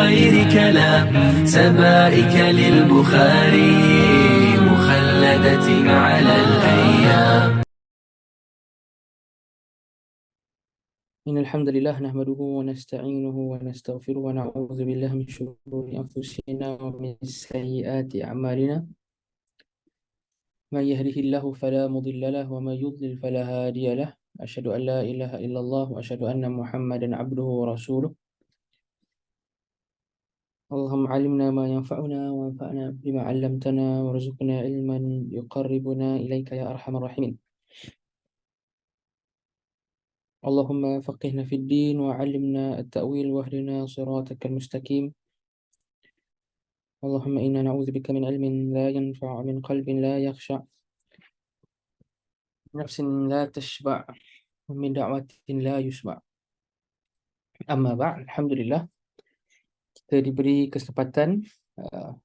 خير كلام سبائك للبخاري مخلدة على الأيام. إن الحمد لله نحمده ونستعينه ونستغفره ونعوذ بالله من شرور أنفسنا ومن سيئات أعمالنا. من يهده الله فلا مضل له ومن يضلل فلا هادي له. أشهد أن لا إله إلا الله وأشهد أن محمدا عبده ورسوله. اللهم علمنا ما ينفعنا وانفعنا بما علمتنا وارزقنا علما يقربنا إليك يا أرحم الراحمين. اللهم فقهنا في الدين وعلمنا التأويل واهدنا صراطك المستقيم. اللهم إنا نعوذ بك من علم لا ينفع من قلب لا يخشع نفس لا تشبع ومن دعوة لا يسمع. Amma ba'd, Alhamdulillah kita diberi kesempatan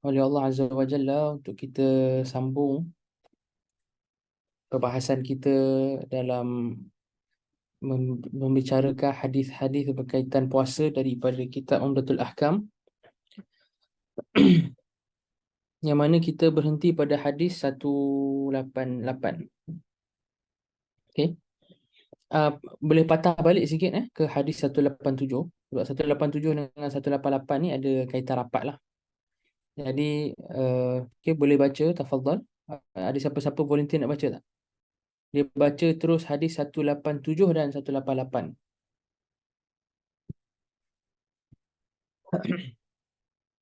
oleh Allah Azza wa Jalla untuk kita sambung perbahasan kita dalam membicarakan hadis-hadis berkaitan puasa daripada kitab Umdatul Ahkam, yang mana kita berhenti pada hadis 188. Okey. Boleh patah balik sikit ke hadis 187, sebab 187 dengan 188 ni ada kaitan rapat lah. Jadi okay, boleh baca, tafadhal. Ada siapa-siapa volunteer nak baca tak? Dia baca terus hadis 187 dan 188.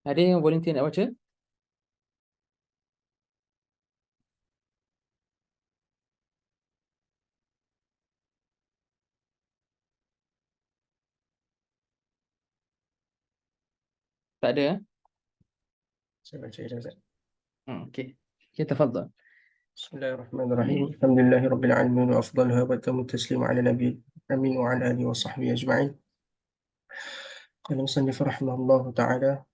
Ada yang volunteer nak baca? Tak ada? Saya baca ijazah. Okey. Okay, tafadhal. Bismillahirrahmanirrahim. Alhamdulillahirabbil alamin wa afdaluha wa tamu taslim ala nabi amin wa ala alihi wa sahbihi ajma'in. Qala musannif rahimahullah ta'ala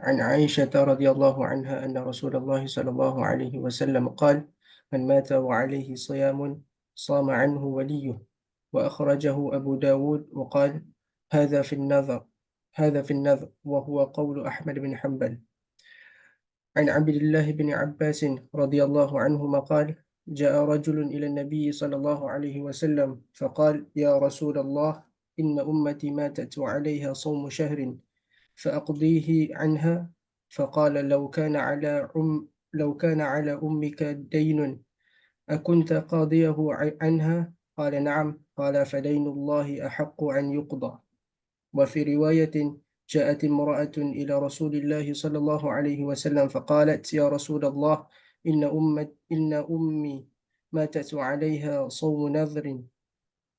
عن عائشة رضي الله عنها أن رسول الله صلى الله عليه وسلم قال من مات وعليه صيام صام عنه وليه وأخرجه أبو داود وقال هذا في النذر وهو قول أحمد بن حنبل. عن عبد الله بن عباس رضي الله عنهما قال جاء رجل إلى النبي صلى الله عليه وسلم فقال يا رسول الله إن أمتي ماتت وعليها صوم شهر فأقضيه عنها فقال لو كان على أمك دين أكنت قاضيه عنها قال نعم قال فدين الله أحق أن يقضى. وفي رواية جاءت امرأة إلى رسول الله صلى الله عليه وسلم فقالت يا رسول الله إن أمي ماتت وعليها صوم نذر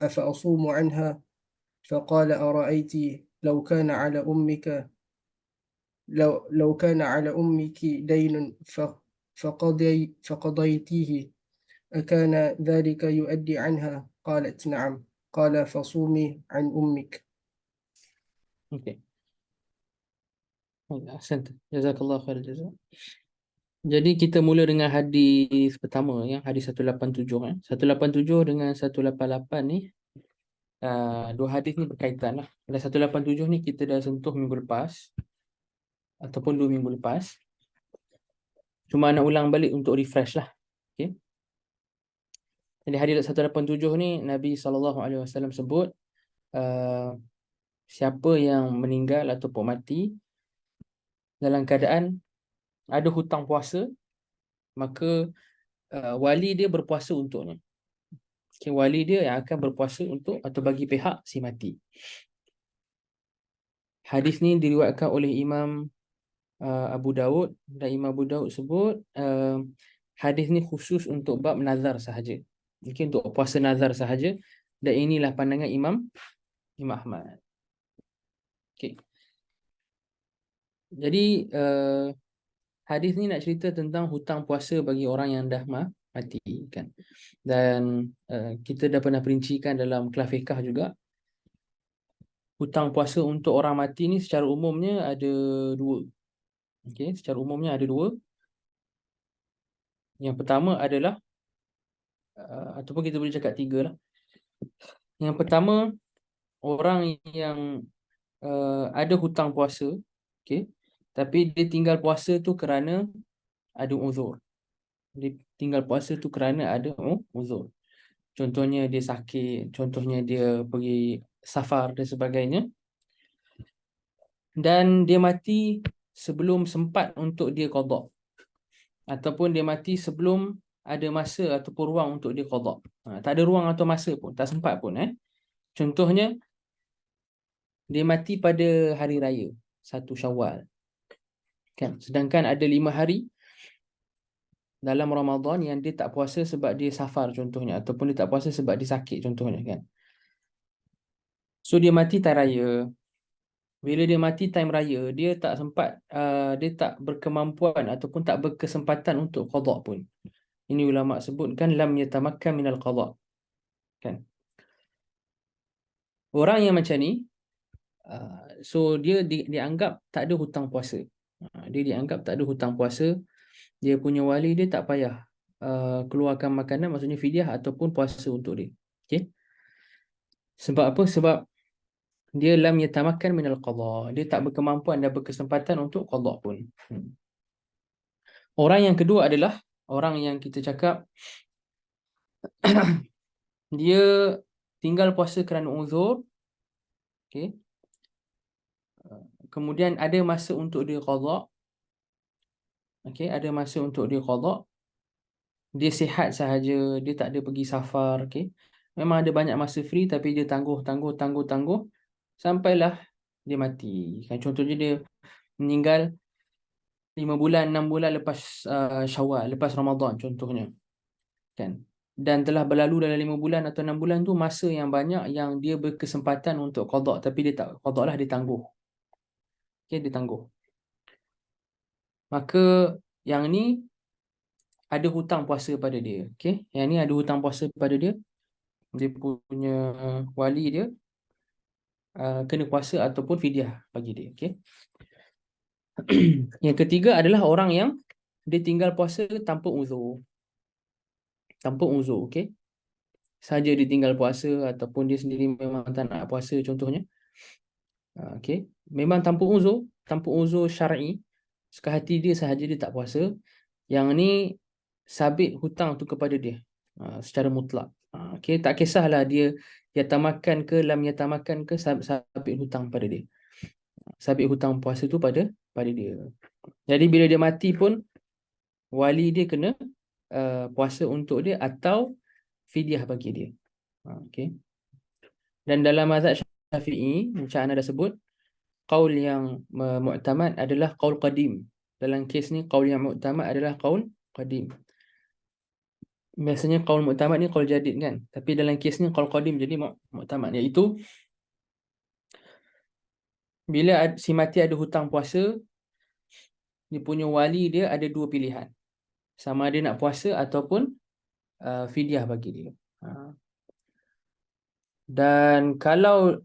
أفأصوم عنها فقال أرأيت لو كان على أمك دين فقضيتيه أكان ذلك يؤدي عنها قالت نعم قال فصومي عن أمك. Okey. Ahsanta. Jazakallah khair jazak. Jadi kita mula dengan hadis pertama, yang hadis 187 . 187 dengan 188 ni, dua hadis ni berkaitan lah. Pada 187 ni kita dah sentuh minggu lepas ataupun 2 minggu lepas. Cuma nak ulang balik untuk refresh lah. Okey. Jadi hadis 187 ni Nabi SAW sebut siapa yang meninggal ataupun mati dalam keadaan ada hutang puasa, maka wali dia berpuasa untuknya. Okay, wali dia yang akan berpuasa untuk atau bagi pihak si mati. Hadis ni diriwayatkan oleh Imam Abu Daud, dan Imam Abu Daud sebut hadis ni khusus untuk bab nazar sahaja. Mungkin untuk puasa nazar sahaja, dan inilah pandangan Imam Ahmad. Okay. Jadi hadis ni nak cerita tentang hutang puasa bagi orang yang dah mati kan. Dan kita dah pernah perincikan dalam kelas fiqh juga. Hutang puasa untuk orang mati ni secara umumnya ada dua. Okey, secara umumnya ada dua. Yang pertama adalah ataupun kita boleh cakap tiga lah. Yang pertama, orang yang ada hutang puasa, okey, tapi dia tinggal puasa tu kerana ada uzur. Dia tinggal puasa tu kerana ada uzur. Contohnya dia sakit, contohnya dia pergi safar dan sebagainya. Dan dia mati sebelum sempat untuk dia qada, ataupun dia mati sebelum ada masa ataupun ruang untuk dia qada. Tak ada ruang atau masa pun, tak sempat pun. Contohnya dia mati pada hari raya 1 Syawal, kan? Sedangkan ada 5 hari dalam Ramadan yang dia tak puasa sebab dia safar contohnya, ataupun dia tak puasa sebab dia sakit contohnya, kan? So dia mati time raya. Bila dia mati time raya, dia tak sempat, dia tak berkemampuan ataupun tak berkesempatan untuk qada pun. Ini ulama sebutkan lam yatamakkan minal qada, kan? Orang yang macam ni, so dia dianggap tak ada hutang puasa. Dia dianggap tak ada hutang puasa. Dia punya wali dia tak payah keluarkan makanan, maksudnya fidyah ataupun puasa untuk dia. Okey. Sebab apa? Sebab dia lam yatamakkan minal qada. Dia tak berkemampuan dan berkesempatan untuk qada pun. Orang yang kedua adalah orang yang kita cakap dia tinggal puasa kerana uzur, okey. Kemudian ada masa untuk dia qada. Okey, ada masa untuk dia qada. Dia sihat sahaja, dia tak ada pergi safar, okey. Memang ada banyak masa free tapi dia tangguh sampailah dia mati. Kan contohnya dia meninggal 5 bulan, 6 bulan lepas Syawal, lepas Ramadan contohnya. Kan? Dan telah berlalu dalam 5 bulan atau 6 bulan tu masa yang banyak yang dia berkesempatan untuk qada tapi dia tak qada lah, dia tangguh. Okey, dia tangguh. Maka yang ni ada hutang puasa pada dia. Okey, yang ni ada hutang puasa pada dia. Dia punya wali dia kena puasa ataupun fidyah bagi dia. Okey. Yang ketiga adalah orang yang dia tinggal puasa tanpa uzur. Tanpa uzur, okey. Saja dia tinggal puasa ataupun dia sendiri memang tak nak puasa contohnya. Okey. Memang tanpa uzur syar'i. Suka hati dia sahaja dia tak puasa. Yang ni sabit hutang tu kepada dia secara mutlak. Okey, tak kisahlah dia yatamakan ke lam yatamakan ke, sabit hutang pada dia. Sabit hutang puasa tu pada dia. Jadi bila dia mati pun wali dia kena puasa untuk dia atau fidyah bagi dia. Okey. Dan dalam mazhab Syafi'i, macam anda dah sebut, qaul yang mu'tamad adalah qaul qadim. Dalam kes ni qaul yang mu'tamad adalah qaul qadim. Biasanya qaul mu'tamad ni qaul jadid, kan? Tapi dalam kes ni qaul qadim, jadi mu'tamad, iaitu bila si mati ada hutang puasa, dia punya wali dia ada dua pilihan. Sama ada nak puasa ataupun fidyah bagi dia. Dan kalau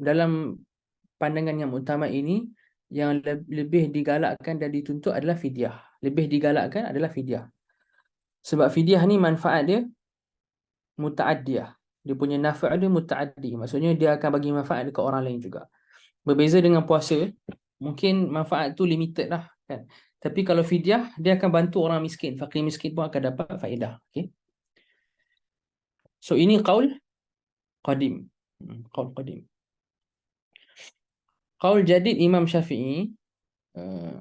dalam pandangan yang utama ini, yang lebih digalakkan dan dituntut adalah fidyah. Lebih digalakkan adalah fidyah. Sebab fidyah ni manfaat dia muta'addiyah. Dia punya nafa' dia muta'addi. Maksudnya dia akan bagi manfaat dekat orang lain juga. Berbeza dengan puasa, mungkin manfaat tu limited lah, kan. Tapi kalau fidyah, dia akan bantu orang miskin. Fakir miskin pun akan dapat faedah. Okay? So ini qaul qadim. Qaul qadim. Qaul jadid Imam Syafi'i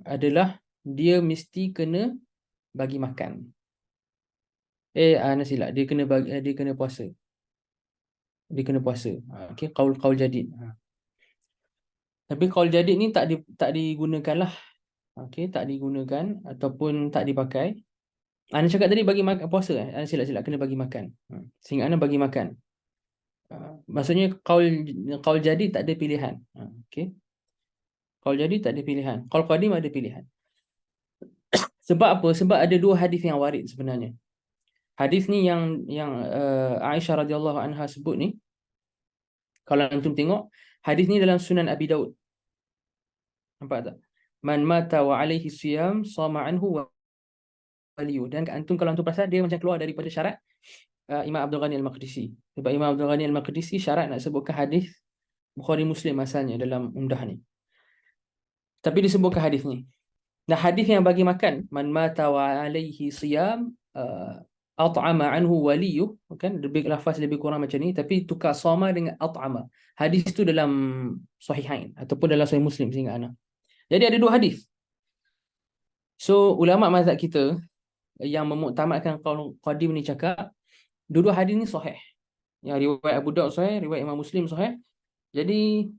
adalah dia mesti kena bagi makan. Nasilah, dia kena puasa. Dia kena puasa. Okey, qaul jadid. Tapi qaul jadid ni tak digunakan lah. Okey, tak digunakan ataupun tak dipakai. Ana cakap tadi bagi makan puasa. Ana silap kena bagi makan. Sehingga ana bagi makan. Maksudnya qaul jadid tak ada pilihan. Okey. Qaul jadid tak ada pilihan. Qaul qadim ada pilihan. Sebab apa? Sebab ada dua hadis yang warid sebenarnya. Hadis ni yang Aisyah radhiyallahu anha sebut ni, kalau antum tengok, hadis ni dalam Sunan Abi Daud. Nampak tak? Man mata wa alaihi siyam sama anhu waliyu. Dan antum kalau antum perasan, dia macam keluar daripada syarat Imam Abdul Ghani Al-Maqdisi. Sebab Imam Abdul Ghani Al-Maqdisi syarat nak sebutkan hadis Bukhari Muslim asalnya dalam Umdah ni. Tapi disebutkan hadis ni. Nah, hadis yang bagi makan, man mata wa alaihi siyam at'ama anhu waliyuh, kan lebih lafaz lebih kurang macam ni, tapi tukar sama dengan at'ama. Hadis tu dalam Sahihain ataupun dalam Sahih Muslim sehingga ana. Jadi ada dua hadis. So ulama mazhab kita yang memuktamadkan qaul qadim ni cakap dua-dua hadis ni sahih. Yang riwayat Abu Daud sahih, riwayat Imam Muslim sahih. Jadi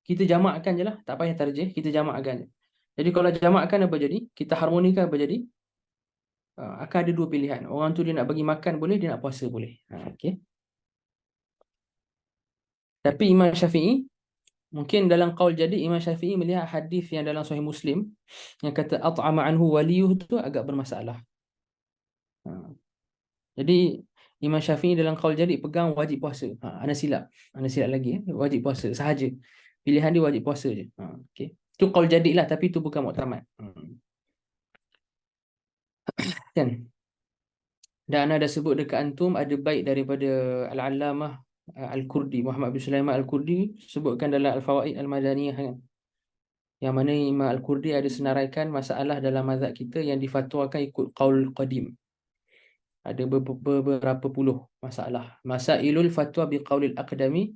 kita jamakkan je lah, tak payah tarjih, kita jamakkan je. Jadi kalau jamakkan apa jadi? Kita harmonikan apa jadi? Akan ada dua pilihan. Orang tu dia nak bagi makan boleh, dia nak puasa boleh. Okay. Tapi Imam Syafi'i, mungkin dalam qaul jadi Imam Syafi'i melihat hadis yang dalam Sahih Muslim yang kata at'ama anhu waliyuh tu agak bermasalah. Jadi Imam Syafi'i dalam qaul jadi pegang wajib puasa. Ana silap lagi, wajib puasa sahaja. Pilihan dia wajib puasa je. Okay. Tu qaul jadi lah, tapi tu bukan muktamad. Kan? Dan ada sebut dekat antum ada bait daripada Al-Allamah Al-Kurdi, Muhammad bin Sulaiman Al-Kurdi, sebutkan dalam Al-Fawaid Al-Madaniyah kan. Yang mana Imam Al-Kurdi ada senaraikan masalah dalam mazhab kita yang difatwakan ikut qaul qadim. Ada beberapa puluh masalah. Masailul fatwa biqaulil aqdami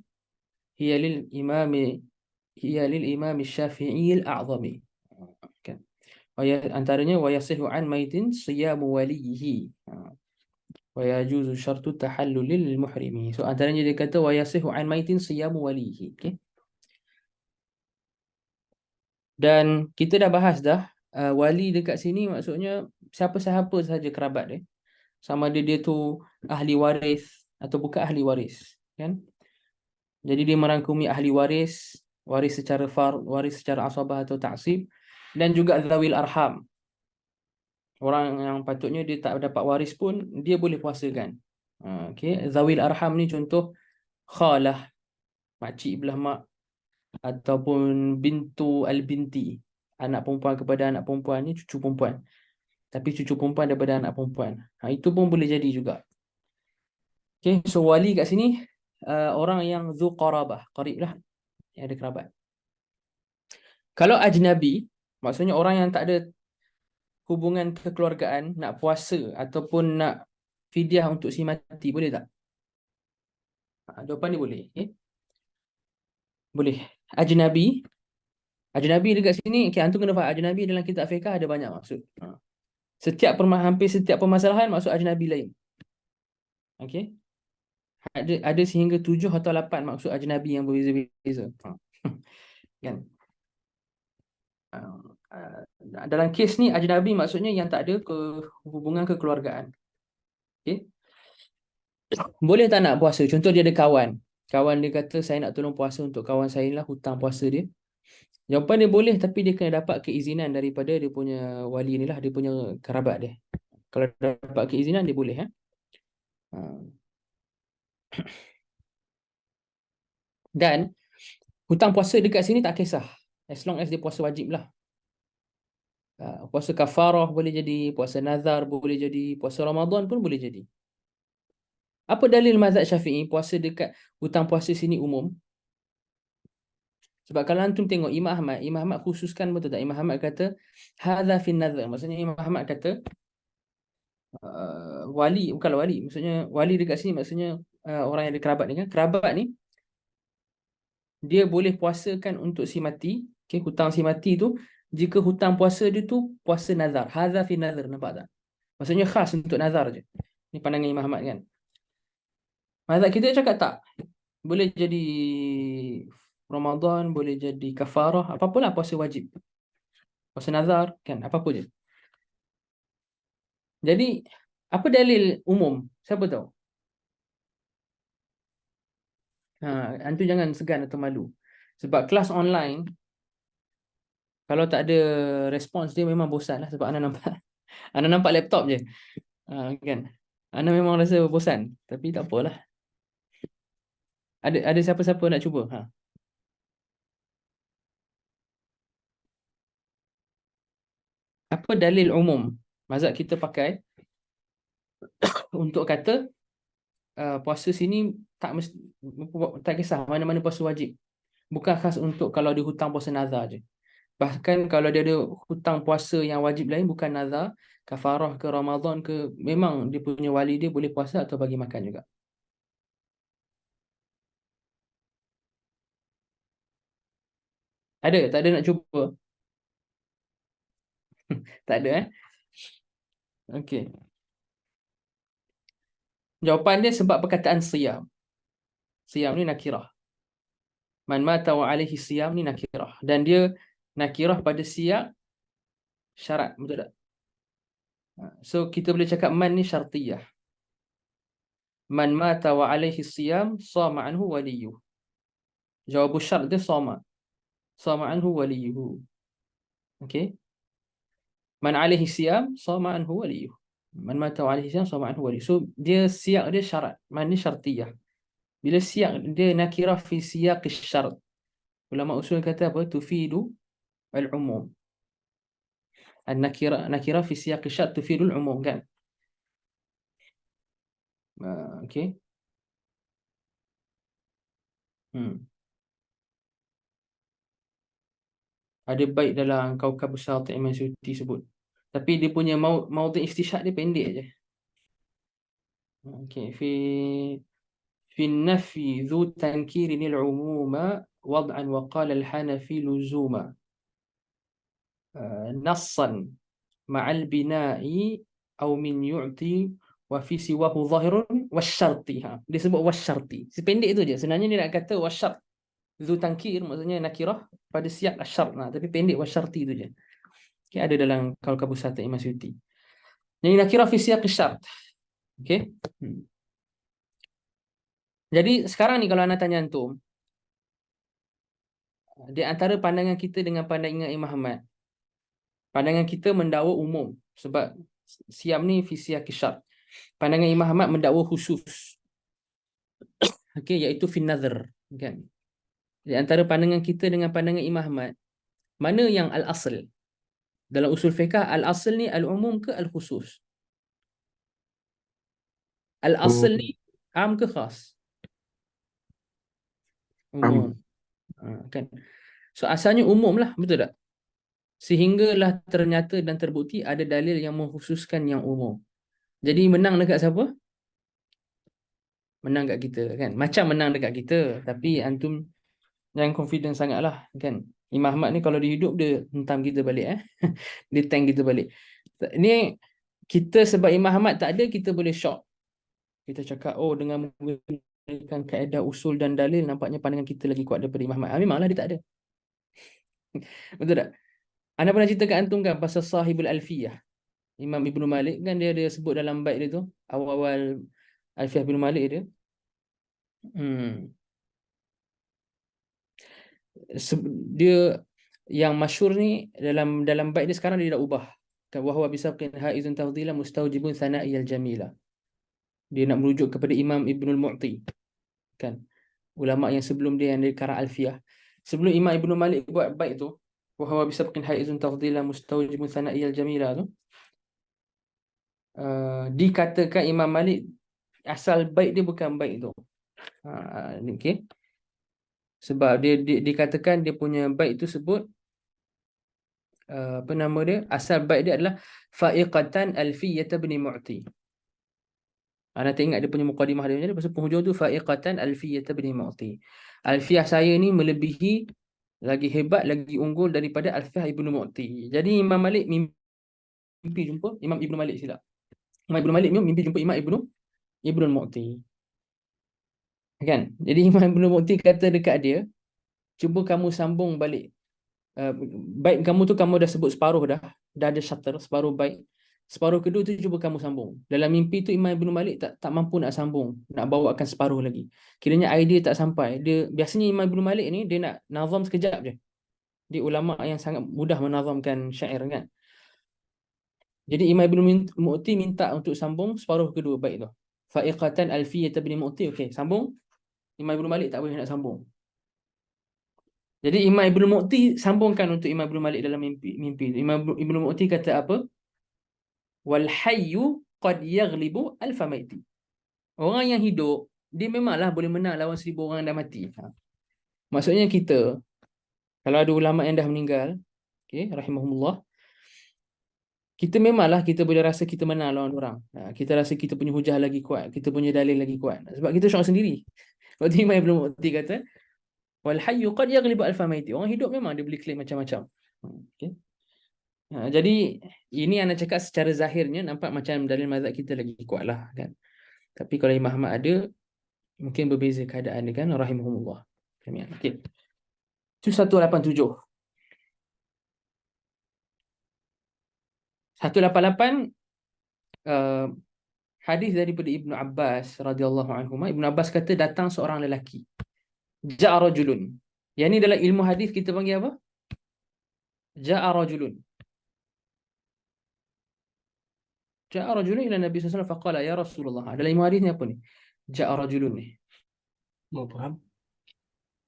hiya lil imam Syafi'i al-a'zami. Kan. Antaranya wa yasihu an maitin siyamu walihi. Wa yajuzu syartu tahallulil muhrimi. So antaranya dia kata wa yasihu an maitin siyamu walihi. Okay. Dan kita dah bahas dah wali dekat sini maksudnya siapa-siapa sahaja kerabat dia. Sama dia tu ahli waris atau bukan ahli waris, kan? Jadi dia merangkumi ahli waris, waris secara waris secara asabah atau ta'sib, dan juga zawil arham. Orang yang patutnya dia tak dapat waris pun dia boleh puasakan. Okey, zawil arham ni contoh khalah, makcik belah mak, ataupun bintu al-binti, anak perempuan kepada anak perempuan ni, cucu perempuan. Tapi cucu perempuan daripada anak perempuan. Itu pun boleh jadi juga. Okay, so wali kat sini orang yang zu qarabah, qarib lah, yang ada kerabat. Kalau ajnabi, maksudnya orang yang tak ada hubungan kekeluargaan, nak puasa ataupun nak fidyah untuk si mati, boleh tak? Jawapan dia boleh. Okay? Boleh. Ajnabi dekat sini, okay, antum kena faham, ajnabi dalam kitab fiqh ada banyak maksud. Hampir setiap permasalahan maksud ajnabi lain. Okey. Ada sehingga 7 atau 8 maksud ajnabi yang berbeza-beza. Kan? Dalam kes ni ajnabi maksudnya yang tak ada hubungan kekeluargaan. Okey. Boleh tak nak puasa? Contoh dia ada kawan. Kawan dia kata saya nak tolong puasa untuk kawan saya lah, hutang puasa dia. Jawapan dia boleh, tapi dia kena dapat keizinan daripada dia punya wali ni lah, dia punya kerabat dia. Kalau dapat keizinan dia boleh. Dan hutang puasa dekat sini tak kisah, as long as dia puasa wajib lah. Puasa kafarah boleh jadi, puasa nazar boleh jadi, puasa Ramadan pun boleh jadi. Apa dalil mazhab Syafi'i puasa dekat hutang puasa sini umum? Sebab kalau antum tengok Imam Ahmad khususkan, betul tak? Imam Ahmad kata hadza fi nazar. Maksudnya Imam Ahmad kata wali, bukan wali, maksudnya wali dekat sini maksudnya orang yang ada kerabat ni kan. Kerabat ni dia boleh puasakan untuk si mati, okay, hutang si mati tu, jika hutang puasa dia tu puasa nazar. Hadza fi nazar, nampak tak? Maksudnya khas untuk nazar je. Ni pandangan Imam Ahmad kan. Mazhab kita cakap tak. Boleh jadi Ramadan, boleh jadi kafarah, apa-apalah puasa wajib. Puasa nazar kan, apa-apa je. Jadi apa dalil umum? Siapa tahu? Antum jangan segan atau malu. Sebab kelas online kalau tak ada respons dia memang bosan lah, sebab Ana nampak laptop je. Kan. Ana memang rasa bosan, tapi tak apalah. Ada siapa-siapa nak cuba? Apa dalil umum mazhab kita pakai untuk kata puasa sini tak kisah mana-mana puasa wajib. Bukan khas untuk kalau dia hutang puasa nazar je. Bahkan kalau dia ada hutang puasa yang wajib lain, bukan nazar, kafarah ke Ramadan ke, memang dia punya wali dia boleh puasa atau bagi makan juga. Ada? Tak ada nak cuba? Tak ada Okey. Jawapan dia sebab perkataan siyam. Siyam ni nakirah. Man mata wa alaihi siyam ni nakirah. Dan dia nakirah pada siyak syarat. Betul tak? So kita boleh cakap man ni syartiyah. Man mata wa alaihi siyam sama anhu waliyuh. Jawab syarat dia sama. Sama anhu waliyuh. Okey. Man alaihi siyam sama anhu waliyuh. Man mata wa alaihi siyam sama anhu waliyuh. So dia siyak dia syarat. Man ni syartiyah. Bila siyak dia nakirah fi siyaq syarat. Ulama usul kata apa? Tufidu al-umum. Nakirah fi siyaq syarat tufidu al-umum kan? Okey. Ada baik dalam Kaukab Besar Imam Suyuti sebut. Tapi dia punya maudhi istishhad dia pendek je. Okey, fi nafi dhu tankirin al-umuma wad'an wa qala al-Hanafi luzuma. Nassan ma'al bina'i aw min yu'ti wa fi siwahu zahirun wasyarti. Dia sebut wasyarti. Sependek tu je. Sebenarnya dia nak kata wasyart. Dhu tankir maksudnya nakirah pada siyak asyart. Tapi pendek wasyarti tu je. Okay, ada dalam Kaukab Besar Imam Suyuti. Yang nakirah fi siyaq syarat. Okey. Jadi sekarang ni kalau anda tanya antum, di antara pandangan kita dengan pandangan Imam Ahmad, pandangan kita mendakwa umum sebab siam ni fi siyaq syarat. Pandangan Imam Ahmad mendakwa khusus. Okey, iaitu fi nazar, kan. Di antara pandangan kita dengan pandangan Imam Ahmad, mana yang al-asl? Dalam usul fiqh, al-asl ni al-umum ke al-khusus? Al-asl ni am ke khas? Umum. Kan. So asalnya umum lah, betul tak? Sehinggalah ternyata dan terbukti ada dalil yang mengkhususkan yang umum. Jadi menang dekat siapa? Menang dekat kita kan. Macam menang dekat kita, tapi antum jangan confident sangatlah kan. Imam Ahmad ni kalau dia hidup dia hentam kita balik dia tank kita balik. Ni kita sebab Imam Ahmad tak ada, kita boleh shock. Kita cakap dengan menggunakan kaedah usul dan dalil nampaknya pandangan kita lagi kuat daripada Imam Ahmad. Memanglah dia tak ada. Betul tak? Anda pernah cerita kat antum kan pasal Sahibul Alfiyah. Imam Ibn Malik kan dia sebut dalam bait dia tu, awal-awal Alfiyah Ibn Malik dia. Dia yang masyhur ni dalam bait dia sekarang dia dah ubah. Kan wa huwa bisabqin haizun tafdila mustawjibun sana'iyal jamila. Dia nak merujuk kepada Imam Ibnul Mu'ti. Kan? Ulama yang sebelum dia yang dari karang Alfiyah. Sebelum Imam Ibn Malik buat bait tu, wa huwa bisabqin haizun tafdila mustawjibun sana'iyal jamila tu, dikatakan Imam Malik asal bait dia bukan bait tu. Okey. Sebab dia dikatakan dia punya bait tu sebut apa nama dia? Asal bait dia adalah fa'iqatan alfiyyah bin Mu'ti. Anda tengok dia punya mukadimah dia pasal penghujung tu fa'iqatan alfiyyah bin Mu'ti. Alfiyah saya ni melebihi, lagi hebat, lagi unggul daripada Alfiyah Ibnu Mu'ti. Jadi Imam Malik mimpi jumpa Imam Ibnu Malik silap. Imam Ibnu Malik mimpi jumpa Imam Ibnu Mu'ti. Kan? Jadi Imam Ibnu Mu'ti kata dekat dia, cuba kamu sambung balik. Bait kamu tu kamu dah sebut separuh dah ada syatar, separuh bait. Separuh kedua tu cuba kamu sambung. Dalam mimpi tu Imam Ibn Malik tak mampu nak sambung, nak bawakan separuh lagi. Kiranya idea tak sampai. Dia biasanya Imam Ibn Malik ni dia nak nazam sekejap je. Dia ulama yang sangat mudah menazamkan syair kan. Jadi Imam Ibn Mu'ti minta untuk sambung separuh kedua bait tu. Fa'iqatan alfiyyah bin Mu'ti, okey, sambung. Imam Ibn Malik tak boleh nak sambung. Jadi Imam Ibn Mu'ti sambungkan untuk Imam Ibn Malik dalam mimpi. Imam Ibn Mu'ti kata apa? Wal hayyu qad yaghlibu alfa maiti. Orang yang hidup, dia memanglah boleh menang lawan 1,000 orang yang dah mati. Maksudnya kita, kalau ada ulama yang dah meninggal, okay, rahimahumullah, kita memanglah kita boleh rasa kita menang lawan orang. Kita rasa kita punya hujah lagi kuat, kita punya dalil lagi kuat. Sebab kita syok sendiri. Waktu Imam Ibn Mu'ti kata, wal hayyu qad yaghlibu alfa maiti. Orang hidup memang dia boleh claim macam-macam. Okay. Jadi ini anda cakap secara zahirnya nampak macam dalil mazhab kita lagi kuat lah kan. Tapi kalau Imam Ahmad ada, mungkin berbeza keadaan dia kan, rahimahumullah. Okay. Itu 187. 188 hadis daripada Ibnu Abbas radhiyallahu anhu. Ibnu Abbas kata datang seorang lelaki. Ja'a rajulun. Yang ni dalam ilmu hadis kita panggil apa? Ja'a rajulun. Ja'a rajulun ila Nabi sallallahu alaihi wasallam faqala ya Rasulullah. Dalam ilmu hadis ni apa ni? Ja'a rajulun ni. Mubham.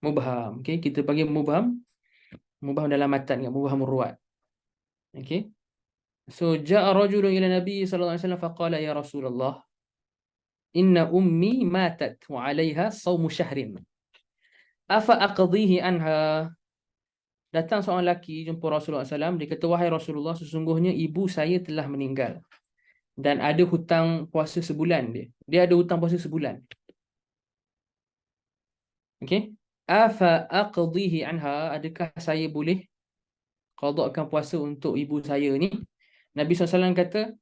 Mubham. Okey, kita panggil mubham. Mubham dalam matan kan, mubhamur ruwat. Okey. So ja'a rajulun ila Nabi sallallahu alaihi wasallam faqala ya Rasulullah inna ummi matat wa 'alaiha shaumu syahrin. Afa aqdhihi anha. Datang seorang lelaki jumpa Rasulullah SAW. Dia kata, wahai Rasulullah, sesungguhnya ibu saya telah meninggal. Dan ada hutang puasa sebulan dia. Dia ada hutang puasa sebulan. Okey. Afa aqdhihi anha. Adakah saya boleh qadakkan puasa untuk ibu saya ni? Nabi SAW kata,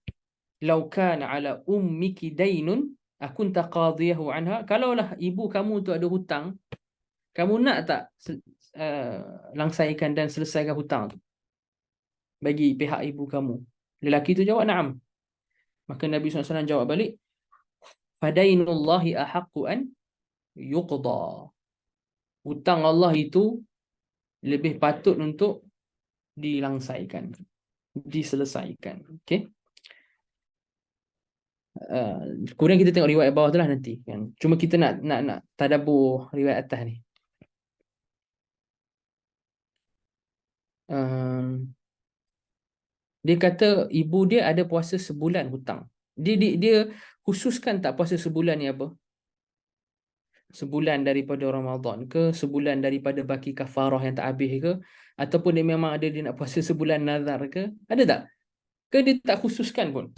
lau kana ala ummiki dainun akunta qadhiyahu anha. Kalaulah ibu kamu tu ada hutang, kamu nak tak langsaikan dan selesaikan hutang tu bagi pihak ibu kamu? Lelaki tu jawab na'am. Maka Nabi SAW jawab balik, fadainullahi ahaqqu an yuqda. Hutang Allah itu lebih patut untuk dilangsaikan, diselesaikan. Okey. Kemudian kita tengok riwayat bawah tu lah nanti kan. Cuma kita nak tadabbur riwayat atas ni. Dia kata ibu dia ada puasa sebulan hutang. Dia khususkan tak puasa sebulan ni apa? Sebulan daripada Ramadan ke, sebulan daripada baki kafarah yang tak habis ke, ataupun dia memang ada dia nak puasa sebulan nazar ke? Ada tak? Ke dia tak khususkan pun?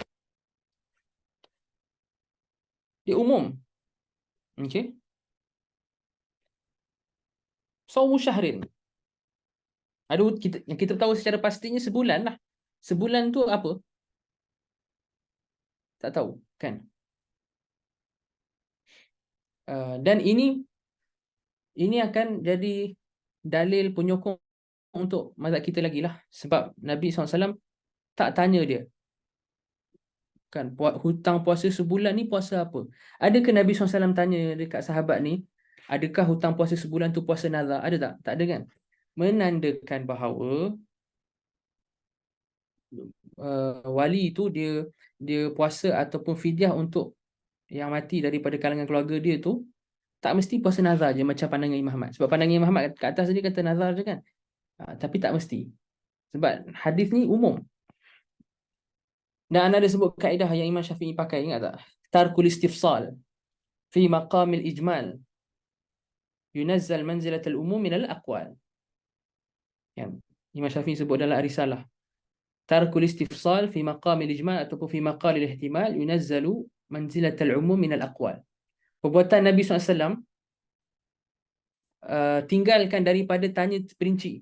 Dia umum. Okey. Shaumu syahrin. Ada yang kita tahu secara pastinya sebulan lah. Sebulan tu apa? Tak tahu kan? Dan ini akan jadi dalil penyokong untuk mazhab kita lagi lah. Sebab Nabi SAW tak tanya dia kan, hutang puasa sebulan ni puasa apa? Adakah Nabi SAW tanya dekat sahabat ni, adakah hutang puasa sebulan tu puasa nazar? Ada tak? Tak ada kan? Menandakan bahawa wali tu dia puasa ataupun fidyah untuk yang mati daripada kalangan keluarga dia tu tak mesti puasa nazar je macam pandangan Imam Ahmad. Sebab pandangan Imam Ahmad kat atas tadi kata nazar je kan. Tapi tak mesti. Sebab hadis ni umum. Dan anda ada sebut kaedah yang Imam Syafi'i pakai, ingat tak? Tarkul istifsal fi maqamil ijmal yunazzal manzilatal umum minal aqwal. Kan? Imam Syafi'i sebut dalam Risalah. Tarkul istifsal fi maqamil ijmal ataupun fi maqalil ihtimal yunazzalu manzilatal umum minal aqwal. Perbuatan Nabi SAW tinggalkan daripada tanya terperinci.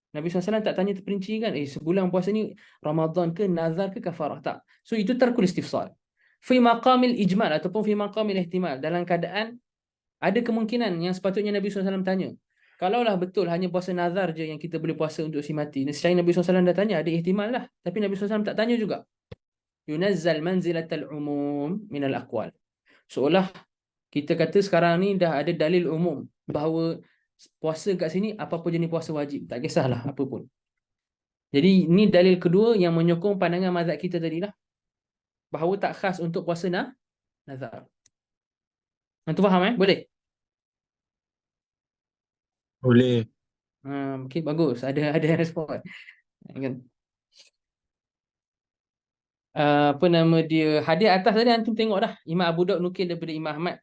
Nabi SAW tak tanya terperinci kan, sebulan puasa ni Ramadan ke, nazar ke, kafarah, tak. So itu tarkul istifsal. Fi maqamil ijmal ataupun fi maqamil ihtimal, dalam keadaan ada kemungkinan yang sepatutnya Nabi SAW tanya. Kalaulah betul hanya puasa nazar je yang kita boleh puasa untuk si mati, nescaya Nabi SAW dah tanya, ada ihtimal lah. Tapi Nabi SAW tak tanya juga. Yunazzal manzilatal umum minal aqwal. Seolah kita kata sekarang ni dah ada dalil umum bahawa puasa kat sini apa-apa jenis puasa wajib, tak kisahlah apa pun. Jadi ni dalil kedua yang menyokong pandangan mazhab kita tadi lah, bahawa tak khas untuk puasa nazar. Antum faham boleh? Boleh. Okey, bagus. Ada respon kan. Apa nama dia? Hadis atas tadi antum tengok dah. Imam Abu Daud nukil daripada Imam Ahmad.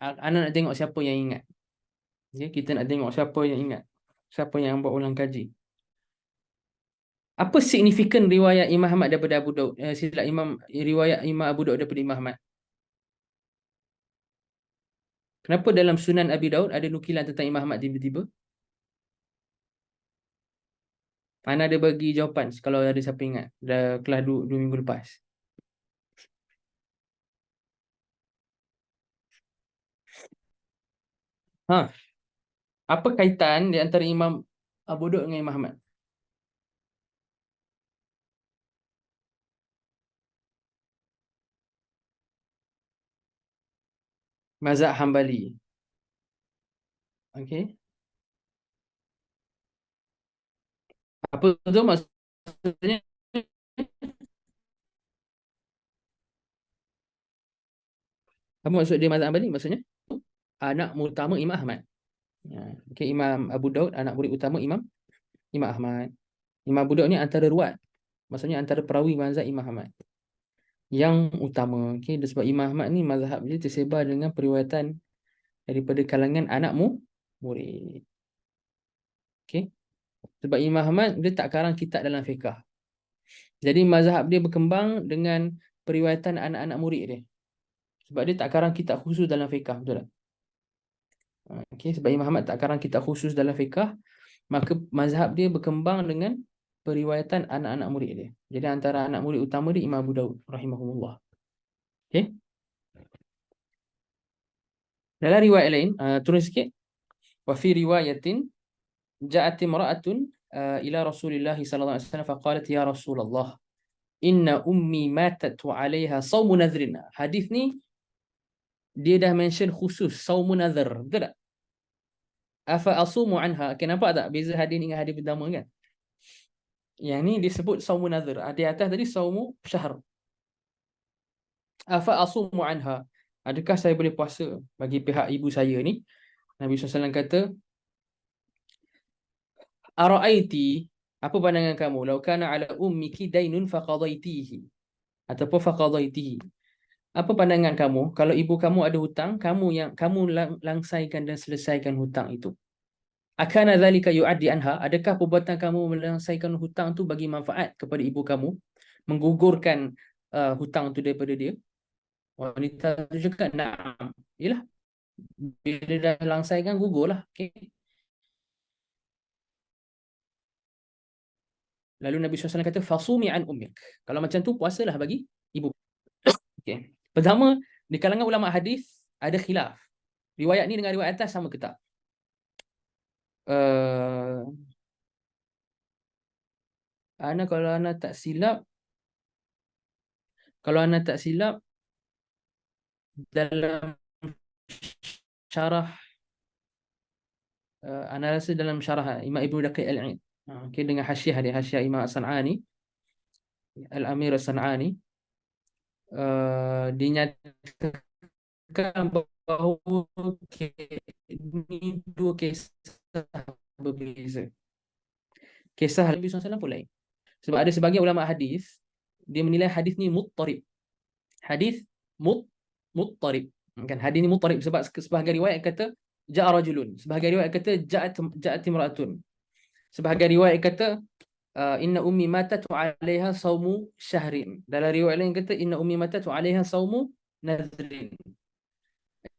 Anak nak tengok siapa yang ingat. Okay, kita nak tengok siapa yang ingat. Siapa yang buat ulang kaji. Apa signifikan riwayat Imam Ahmad daripada Abu Daud? Silap riwayat Imam Abu Daud daripada Imam Ahmad. Kenapa dalam Sunan Abi Daud ada nukilan tentang Imam Ahmad tiba-tiba? Ana ada bagi jawapan kalau ada siapa ingat. Dah kelas 2 minggu lepas. Ha, apa kaitan di antara Imam Abu Daud dengan Imam Ahmad? Mazhab Hambali. Okey. Apa tu maksudnya? Apa maksud dia mazhab Hambali? Maksudnya anak utama Imam Ahmad. Okey, Imam Abu Daud anak murid utama Imam Ahmad. Imam Abu Daud ni antara ruwat. Maksudnya antara perawi mazhab Imam Ahmad yang utama. Okey, sebab Imam Ahmad ni mazhab dia tersebar dengan periwayatan daripada kalangan anak murid. Okey. Sebab Imam Ahmad dia tak karang kitab dalam fiqh. Jadi mazhab dia berkembang dengan periwayatan anak-anak murid dia. Sebab dia tak karang kitab khusus dalam fiqh, betul tak? Okey, sebab Imam Ahmad tak karang kitab khusus dalam fiqh, maka mazhab dia berkembang dengan periwayatan anak-anak murid dia. Jadi antara anak murid utama dia Imam Abu Daud rahimahullah. Okey. Dalam riwayat lain, turun sikit. Wa fi riwayatin ja'at imra'atun ila Rasulillah sallallahu alaihi wasallam faqalat ya Rasulullah inna ummi matat wa 'alaiha shaum nadhrin. Hadis ni dia dah mention khusus shaum nadhr, betul tak? Afa asumu anha. Okay, nampak tak beza hadis ni dengan hadis pertama kan? Yang ni disebut shaum nadhr. Di atas tadi shaum syahr. Afa asumu anha. Adakah saya boleh puasa bagi pihak ibu saya ni? Nabi SAW kata, Ara'aiti, apa pandangan kamu? Lau kana ala ummiki dainun faqadaitihi. Ataupun faqadaitihi. Apa pandangan kamu kalau ibu kamu ada hutang, kamu langsaikan dan selesaikan hutang itu? Akana dzalika yu'addi anha? Adakah perbuatan kamu melangsaikan hutang tu bagi manfaat kepada ibu kamu? Menggugurkan hutang tu daripada dia? Wanita tu cakap, na'am. Yalah. Bila dah langsaikan, gugurlah. Okay. Lalu Nabi SAW kata, fasumi an ummik. Kalau macam tu, puasalah bagi ibu. Okay. Pertama, di kalangan ulama hadis ada khilaf. Riwayat ni dengan riwayat atas sama ke tak? Ana kalau ana tak silap, dalam syarah, ana rasa dalam syarah Imam Ibnu Daqiq Al-Aid, okay, dengan hasyiah dia, hasyiah Imam As-San'ani, Al-Amir As-San'ani, dinyatakan bahawa ini dua kisah berbeza. Kisah Nabi SAW pun lain. Sebab ada sebagian ulama hadis dia menilai hadis ni muttarib. Hadis muttarib. Kan hadis ni muttarib sebab sebahagian riwayat kata ja'a rajulun, sebahagian riwayat kata ja'at imra'atun. Sebahagian riwayat kata inna ummi matat wa 'alaiha saumu syahrin. Dalam riwayat lain kata inna ummi matat wa 'alaiha saumu nadhrin.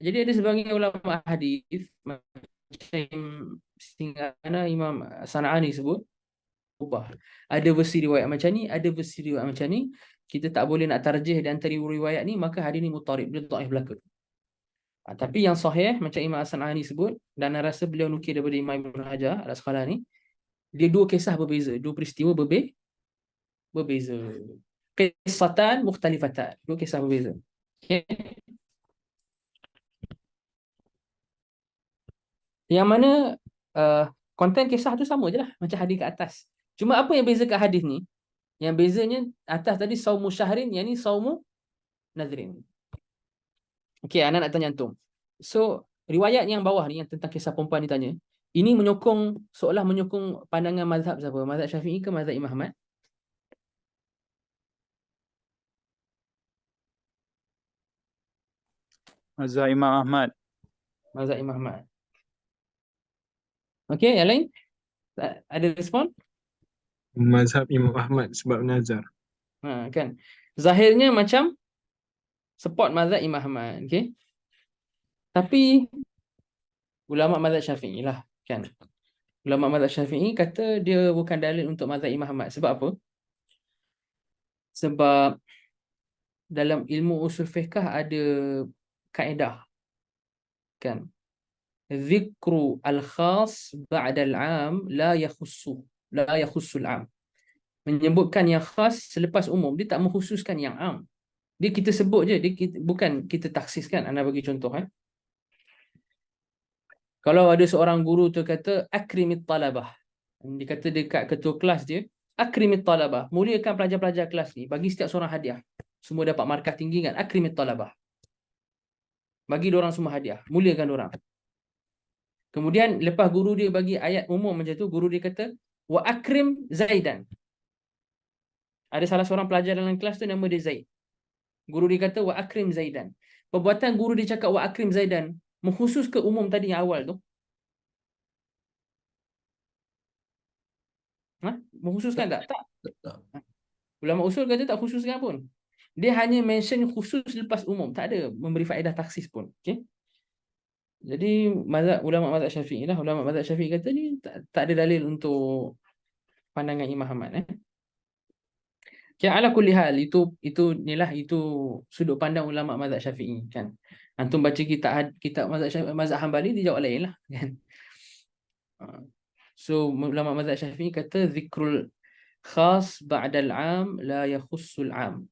Jadi ada sebahagian ulama hadis macam Imam San'ani sebut ubah. Ada versi riwayat macam ni, ada versi riwayat macam ni. Kita tak boleh nak tarjih di antara riwayat ni, maka hadis ni muttarib, dia dhaif belaka. Tapi yang sahih macam Imam As-San'ani sebut, dan saya rasa beliau nukil daripada Imam Ibn Hajar Al-Asqalani, dia dua kisah berbeza, dua peristiwa berbeza. Qissatan mukhtalifatan, dua kisah berbeza. Okay. Yang mana konten kisah tu sama je lah macam hadis kat atas. Cuma apa yang beza kat hadis ni? Yang bezanya atas tadi saumu syahrin, yang ni saumu nadhrin. Okey, anak nak tanya antum. So, riwayat yang bawah ni yang tentang kisah perempuan ditanya, ini menyokong, seolah menyokong pandangan mazhab siapa? Mazhab Syafi'i ke mazhab Imam Ahmad? Mazhab Imam Ahmad. Mazhab Imam Ahmad. Okey, yang lain? Ada respon? Mazhab Imam Ahmad sebab nazar. Kan. Zahirnya macam support mazhab Imam Ahmad, okey. Tapi ulama mazhab Syafi'i lah, kan. Ulama mazhab Syafi'i kata dia bukan dalil untuk mazhab Imam Ahmad. Sebab apa? Sebab dalam ilmu usul fiqh ada kaedah, kan. Zikru al-khas ba'da al-'am la yakhussul 'am. Menyebutkan yang khas selepas umum, dia tak mengkhususkan yang am. Dia kita sebut je, bukan kita taksiskan. Anda bagi contoh. Kalau ada seorang guru tu kata akrimit talabah, dia kata dekat ketua kelas dia, akrimit talabah, muliakan pelajar-pelajar kelas ni, bagi setiap seorang hadiah, semua dapat markah tinggi kan, akrimit talabah, bagi diorang semua hadiah, muliakan diorang. Kemudian lepas guru dia bagi ayat umum macam tu, guru dia kata wa akrim Zaidan. Ada salah seorang pelajar dalam kelas tu nama dia Zaid. Guru dia kata wa akrim Zaidan. Perbuatan guru dia cakap wa akrim Zaidan mengkhusus ke umum tadi yang awal tu? Mengkhususkan tak? Tak. Ulama usul kata tak khususkan pun. Dia hanya mention khusus lepas umum, tak ada memberi faedah taksis pun. Okey. Jadi ulama mazhab Syafi'i lah, ulama mazhab Syafi'i kata ni tak ada dalil untuk pandangan Imam Ahmad. Okay, ala kulli hal, itu sudut pandang ulama mazhab Syafi'i, kan. Antum baca kitab mazhab Hambali, dia jawab lain lah, kan. So ulama mazhab Syafi'i kata zikrul khas ba'dal 'am la yakhussul 'am.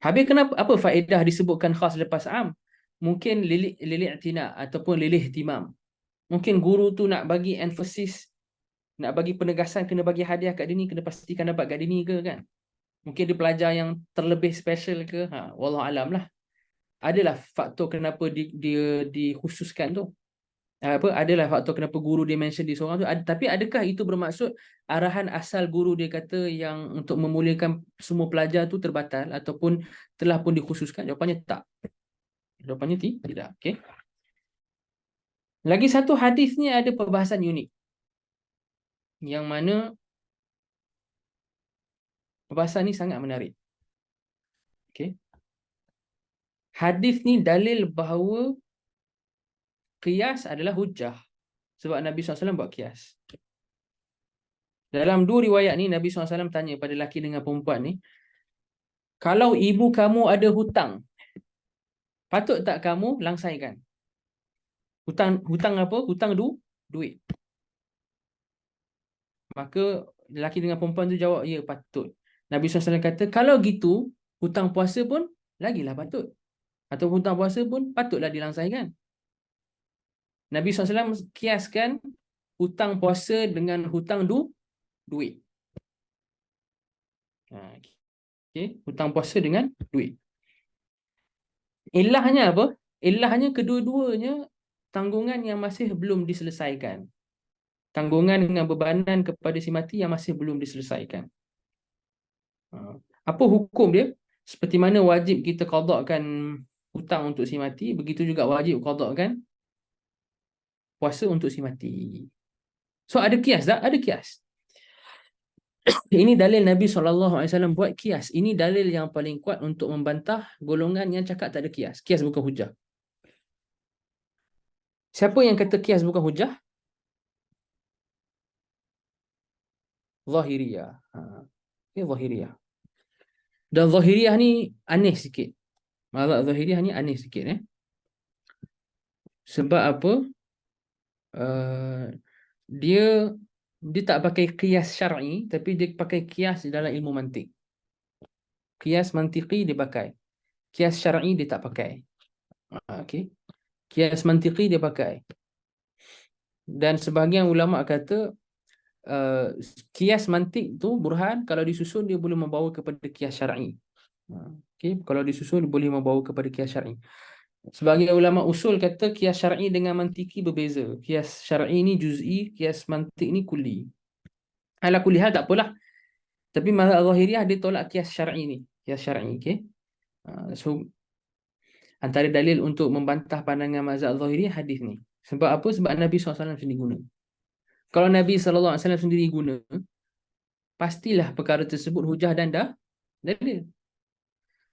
Habis kenapa, apa faedah disebutkan khas lepas 'am? Mungkin lil-i'tina ataupun lil-ihtimam. Mungkin guru tu nak bagi emphasis, nak bagi penegasan, kena bagi hadiah kat dia ni, kena pastikan dapat kat dia ni ke, kan. Mungkin dia pelajar yang terlebih special ke, wallahu alam lah. Adalah faktor kenapa dia dikhususkan tu. Adalah faktor kenapa guru dia mention dia seorang tu. Tapi adakah itu bermaksud arahan asal guru dia kata yang untuk memuliakan semua pelajar tu terbatal ataupun telah pun dikhususkan? Jawapannya tak. Jawapannya tidak. Okay. Lagi satu hadis ni ada perbahasan unik, yang mana perbahasan ni sangat menarik. Okay. Hadis ni dalil bahawa qiyas adalah hujjah. Sebab Nabi SAW buat qiyas. Dalam dua riwayat ni, Nabi SAW tanya pada lelaki dengan perempuan ni, kalau ibu kamu ada hutang, patut tak kamu langsaikan? Hutang apa? Hutang duit. Maka lelaki dengan perempuan tu jawab, ya patut. Nabi SAW kata, kalau gitu, hutang puasa pun lagilah patut. Atau hutang puasa pun patutlah dilangsaikan. Nabi SAW kiaskan hutang puasa dengan hutang duit. Okay. Hutang puasa dengan duit. Ilahnya apa? Ilahnya kedua-duanya tanggungan yang masih belum diselesaikan. Tanggungan dengan bebanan kepada si mati yang masih belum diselesaikan. Apa hukum dia? Seperti mana wajib kita qadakkan hutang untuk si mati, begitu juga wajib qadakkan puasa untuk si mati. So ada kias tak? Ada kias. Ini dalil Nabi SAW buat kias. Ini dalil yang paling kuat untuk membantah golongan yang cakap tak ada kias. Kias bukan hujah. Siapa yang kata kias bukan hujah? Zahiriyah. Zahiriyah. Dan Zahiriyah ni aneh sikit. Mazhab Zahiriyah ni aneh sikit. Sebab apa? Dia tak pakai qiyas syar'i, tapi dia pakai qiyas dalam ilmu mantik. Qiyas mantiqi dia pakai. Qiyas syar'i dia tak pakai. Okey. Qiyas mantiqi dia pakai. Dan sebahagian ulama kata qiyas mantik tu burhan, kalau disusun dia boleh membawa kepada qiyas syar'i. Okey, kalau disusun dia boleh membawa kepada qiyas syar'i. Sebagai ulama usul kata qiyas syar'i dengan mantiki berbeza. Qiyas syar'i ni juz'i, qiyas mantik ni kulli. Ala kulli hal tak apalah. Tapi mazhab Zahiriyah dia tolak qiyas syar'i ni. Qiyas syar'i, okey. So Antara dalil untuk membantah pandangan mazhab Zahiri hadis ni. Sebab apa? Sebab Nabi SAW sendiri guna. Kalau Nabi SAW sendiri guna, pastilah perkara tersebut hujah dan dah dalil.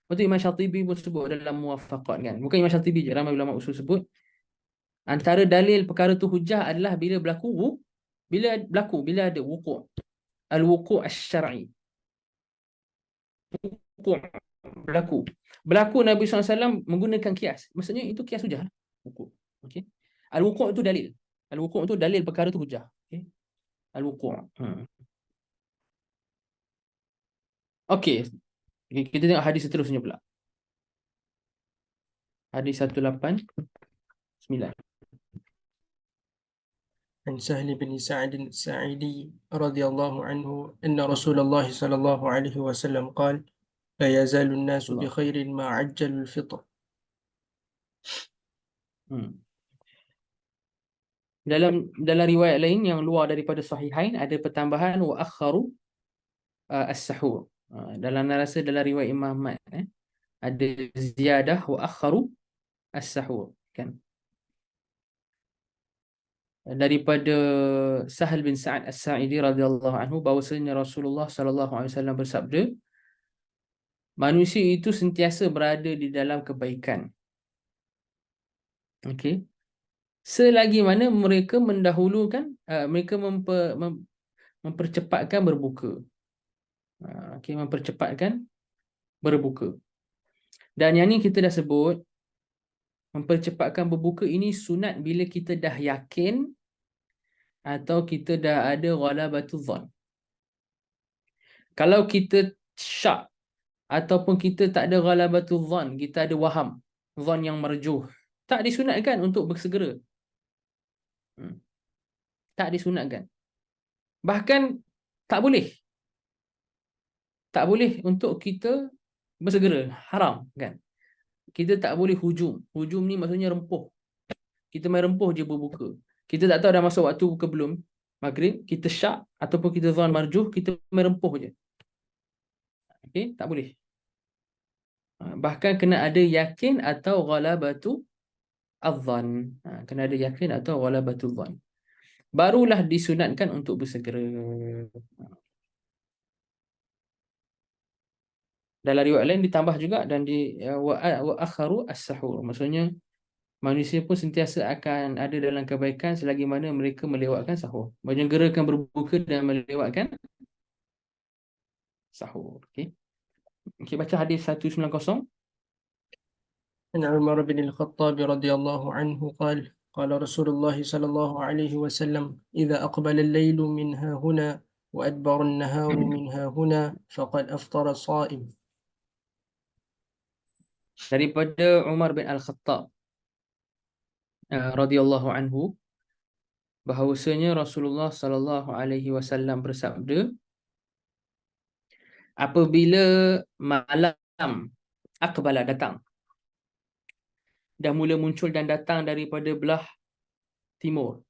Betul, Imam Syatibi pun sebut dalam Muwafaqat kan. Bukan Imam Syatibi je, ramai ulama usul sebut. Antara dalil perkara tu hujah adalah bila bila ada wuku'. Al-wuku' asy-syar'i. Wuku' berlaku Nabi SAW menggunakan kias. Maksudnya itu kias hujah. Wuku'. Okey. Al-wuku' itu dalil. Al-wuku' itu dalil perkara tu hujah. Okey. Al-wuku'. Okey. Kita tengok hadis seterusnya pula. Hadis 189. عن سهل بن سعد الساعدي رضي الله عنه أن رسول الله صلى الله عليه وسلم قال لا يزال الناس Allah. بخير ما عجل الفطر. Dalam riwayat lain yang luar daripada sahihain ada pertambahan wa akharu as-sahur. Dalam narasi dalam riwayat Imam Ahmad ada ziyadah wa akharu as-sahur kan. Daripada Sahal bin Sa'ad As-Sa'idi radhiyallahu anhu bahwasanya Rasulullah sallallahu alaihi wasallam bersabda, manusia itu sentiasa berada di dalam kebaikan. Okey. Selagi mana mereka mendahulukan mereka mempercepatkan berbuka. Okey, mempercepatkan berbuka. Dan yang ni kita dah sebut, mempercepatkan berbuka ini sunat bila kita dah yakin atau kita dah ada ghalabatul dhann. Kalau kita syak ataupun kita tak ada ghalabatul dhann, kita ada waham, dhann yang marjuh, tak disunatkan untuk bersegera. Tak disunatkan. Bahkan tak boleh. Tak boleh untuk kita bersegera, haram kan. Kita tak boleh hujum. Hujum ni maksudnya rempuh. Kita main rempuh je berbuka. Kita tak tahu dah masuk waktu ke belum maghrib, kita syak ataupun kita dhann marjuh, kita main rempuh je. Okey, tak boleh. Bahkan kena ada yakin atau ghalabatu adh-dhann. Kena ada yakin atau ghalabatu dhann. Barulah disunatkan untuk bersegera. Dalam riwayat lain ditambah juga dan wa akharu as-sahur. Maksudnya manusia pun sentiasa akan ada dalam kebaikan selagi mana mereka melewatkan sahur. Menyegerakan berbuka dan melewatkan sahur. Okey. Okey, baca hadis 190. عن عمر بن الخطاب رضي الله عنه قال قال رسول الله صلى الله عليه وسلم إذا أقبل الليل من ها هنا وأدبر النهار من ها هنا فقد أفطر الصائم. Daripada Umar bin Al-Khattab radhiyallahu anhu bahawasanya Rasulullah sallallahu alaihi wasallam bersabda, apabila malam aqbala datang, dah mula muncul dan datang daripada belah timur,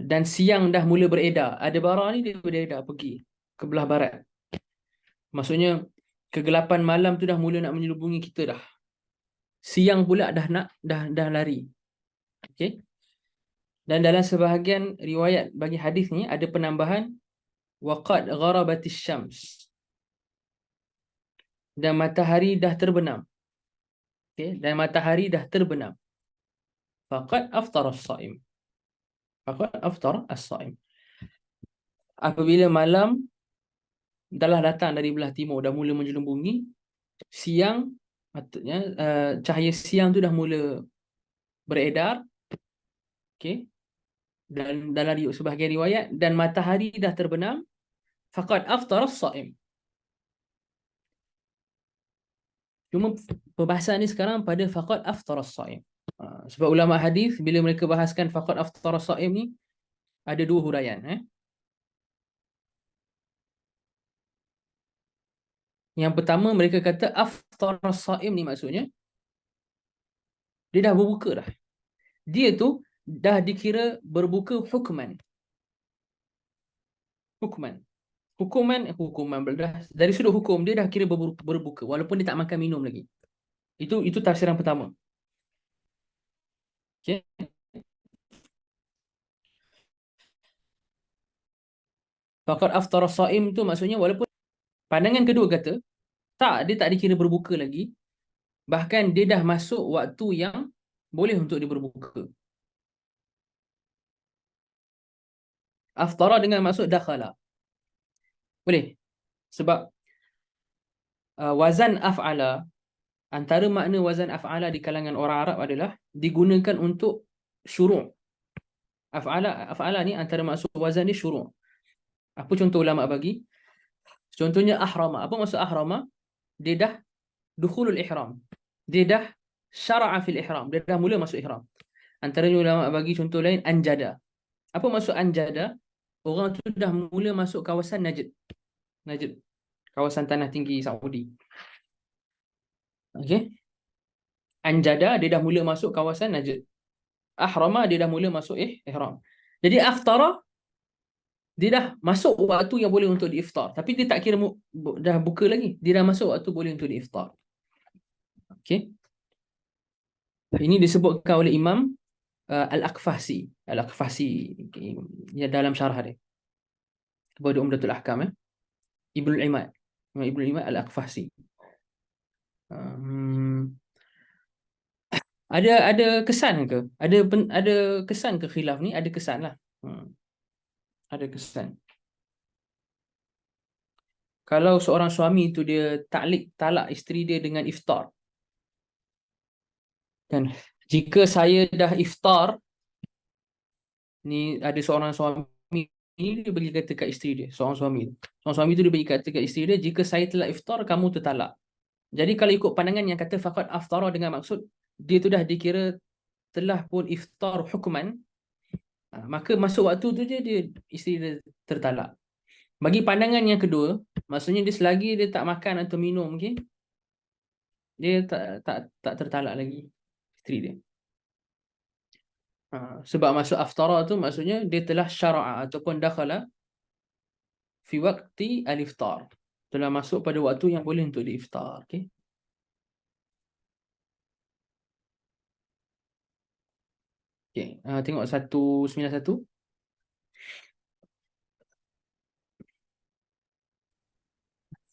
dan siang dah mula beredar. Ada bara ni dia beredar pergi ke belah barat. Maksudnya kegelapan malam tu dah mula nak menyelubungi kita dah. Siang pula dah lari. Okey. Dan dalam sebahagian riwayat bagi hadis ni ada penambahan waqad gharabatis syams. Dan matahari dah terbenam. Okey, dan matahari dah terbenam. Faqad aftara as-shaim. Faqad aftara as-shaim. Apabila malam dah datang dari belah timur, dah mula menjelubungi, siang, maksudnya cahaya siang tu dah mula beredar. Okey. Dan dalam sebahagian riwayat, dan matahari dah terbenam, faqad aftara as-shaim. Cuma perbahasan ni sekarang pada faqad aftara as-shaim. Sebab ulama hadis bila mereka bahaskan faqad aftara as-shaim ni ada dua huraian. Yang pertama mereka kata aftara as-shaim ni maksudnya dia dah berbuka dah. Dia tu dah dikira berbuka hukman. Hukuman dari sudut hukum dia dah kira berbuka walaupun dia tak makan minum lagi. Itu tafsiran pertama. Okey. Faqad aftara shaim tu maksudnya walaupun pandangan kedua kata tak, dia tak dikira berbuka lagi, bahkan dia dah masuk waktu yang boleh untuk dia berbuka. Aftara dengan maksud dakhala. Boleh. Sebab wazan af'ala, antara makna wazan af'ala di kalangan orang Arab adalah digunakan untuk syuru'. Af'ala ni antara maksud wazan ni syuru'. Apa contoh ulama bagi? Contohnya ahrama. Apa maksud ahrama? Dia dah dukhulul ihram. Dia dah syara'a fil ihram. Dia dah mula masuk ihram. Antaranya ulama bagi contoh lain anjada. Apa maksud anjada? Orang tu dah mula masuk kawasan Najd. Najd. Kawasan tanah tinggi Saudi. Okey. Anjada dia dah mula masuk kawasan Najd. Ahrama dia dah mula masuk ihram. Jadi aftara dia dah masuk waktu yang boleh untuk diiftar, tapi dia tak kira dah buka lagi. Dia dah masuk waktu boleh untuk diiftar. Okey. Ini disebutkan oleh Imam Al-Aqfasi. Al-Aqfasi ya, dalam syarah dia kepada Umdatul Ahkam, Ibnul Imad. Ibnul Imad Al-Aqfasi. Ada kesan ke? Ada kesan ke khilaf ni? Ada kesan lah. Ada kesan. Kalau seorang suami tu dia talak isteri dia dengan iftar, kan? Jika saya dah iftar, ni ada seorang suami ni dia bagi kata kat isteri dia, seorang suami tu dia bagi kata kat isteri dia, jika saya telah iftar kamu tertalak. Jadi kalau ikut pandangan yang kata faqad aftara dengan maksud dia tu dah dikira telah pun iftar hukuman, maka masuk waktu tu je dia isteri dia tertalak. Bagi pandangan yang kedua, maksudnya dia selagi dia tak makan atau minum, okay, dia tak tertalak lagi isteri dia. Sebab masuk aftara tu maksudnya dia telah syara'a ataupun dakhala fi waqti al-iftar. Telah masuk pada waktu yang boleh untuk diiftar, okey. Okey, tengok 191.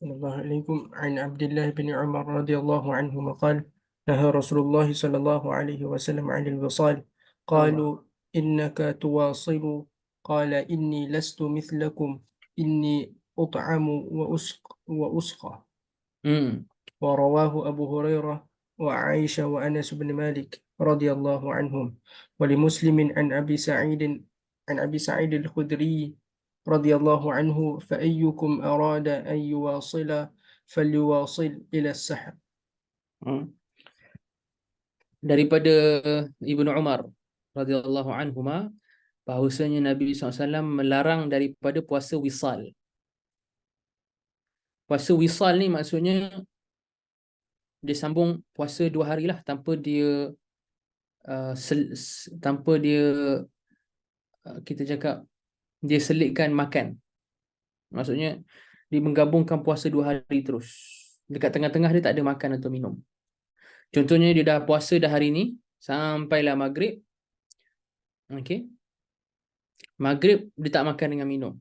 الله عليكم عن عبد الله بن عمر رضي الله عنهما قال نهى رسول الله صلى الله عليه وسلم عن الوصال قالوا إنك تواصل قال إني لست مثلكم إني أطعم وأسقى ورواه أبو هريرة وعائشة وأنس بن مالك رضي الله عنهم ولمسلم عن أبي سعيد الخدري رضي الله عنه فأيكم أراد أن يواصل فليواصل إلى السحر. Daripada Ibnu Umar radhiyallahu anhuma bahwasanya Nabi SAW melarang daripada puasa wisal. Puasa wisal ni maksudnya dia sambung puasa 2 hari lah tanpa dia kita cakap dia selitkan makan. Maksudnya dia menggabungkan puasa 2 hari terus. Dekat tengah-tengah dia tak ada makan atau minum. Contohnya dia dah puasa dah hari ni sampailah maghrib. Okey. Maghrib dia tak makan dengan minum.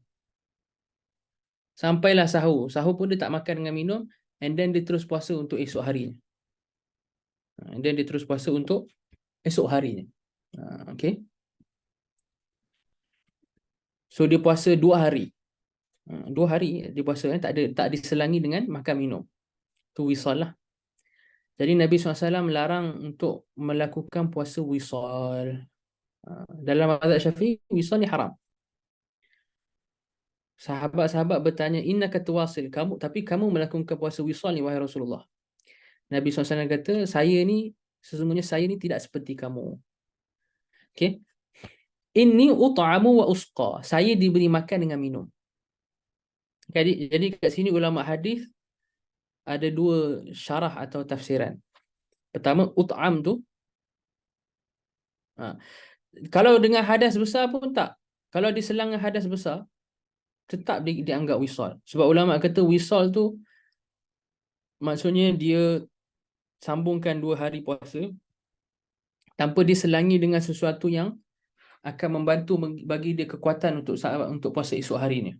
Sampailah sahur. Sahur pun dia tak makan dengan minum, and then dia terus puasa untuk esok harinya. And then dia terus puasa untuk esok harinya. Okey. So dia puasa 2 hari. 2 hari dia puasa, tak diselangi dengan makan minum. Tu wisal lah. Jadi Nabi SAW melarang untuk melakukan puasa wisal. Dalam mazhab Syafi'i, wisal ni haram. Sahabat-sahabat bertanya, innaka tuwasil, tapi kamu melakukan puasa wisal ni wahai Rasulullah. Nabi SAW kata, sesungguhnya saya ni tidak seperti kamu. Okey. Inni ut'amu wa usqa. Saya diberi makan dengan minum. Jadi kat sini ulama hadis ada 2 syarah atau tafsiran. Pertama, ut'am tu kalau dengan hadas besar pun tak. Kalau diselang dengan hadas besar, tetap dianggap wisal. Sebab ulama kata wisal tu maksudnya dia sambungkan 2 hari puasa tanpa diselangi dengan sesuatu yang akan membantu bagi dia kekuatan untuk puasa esok harinya.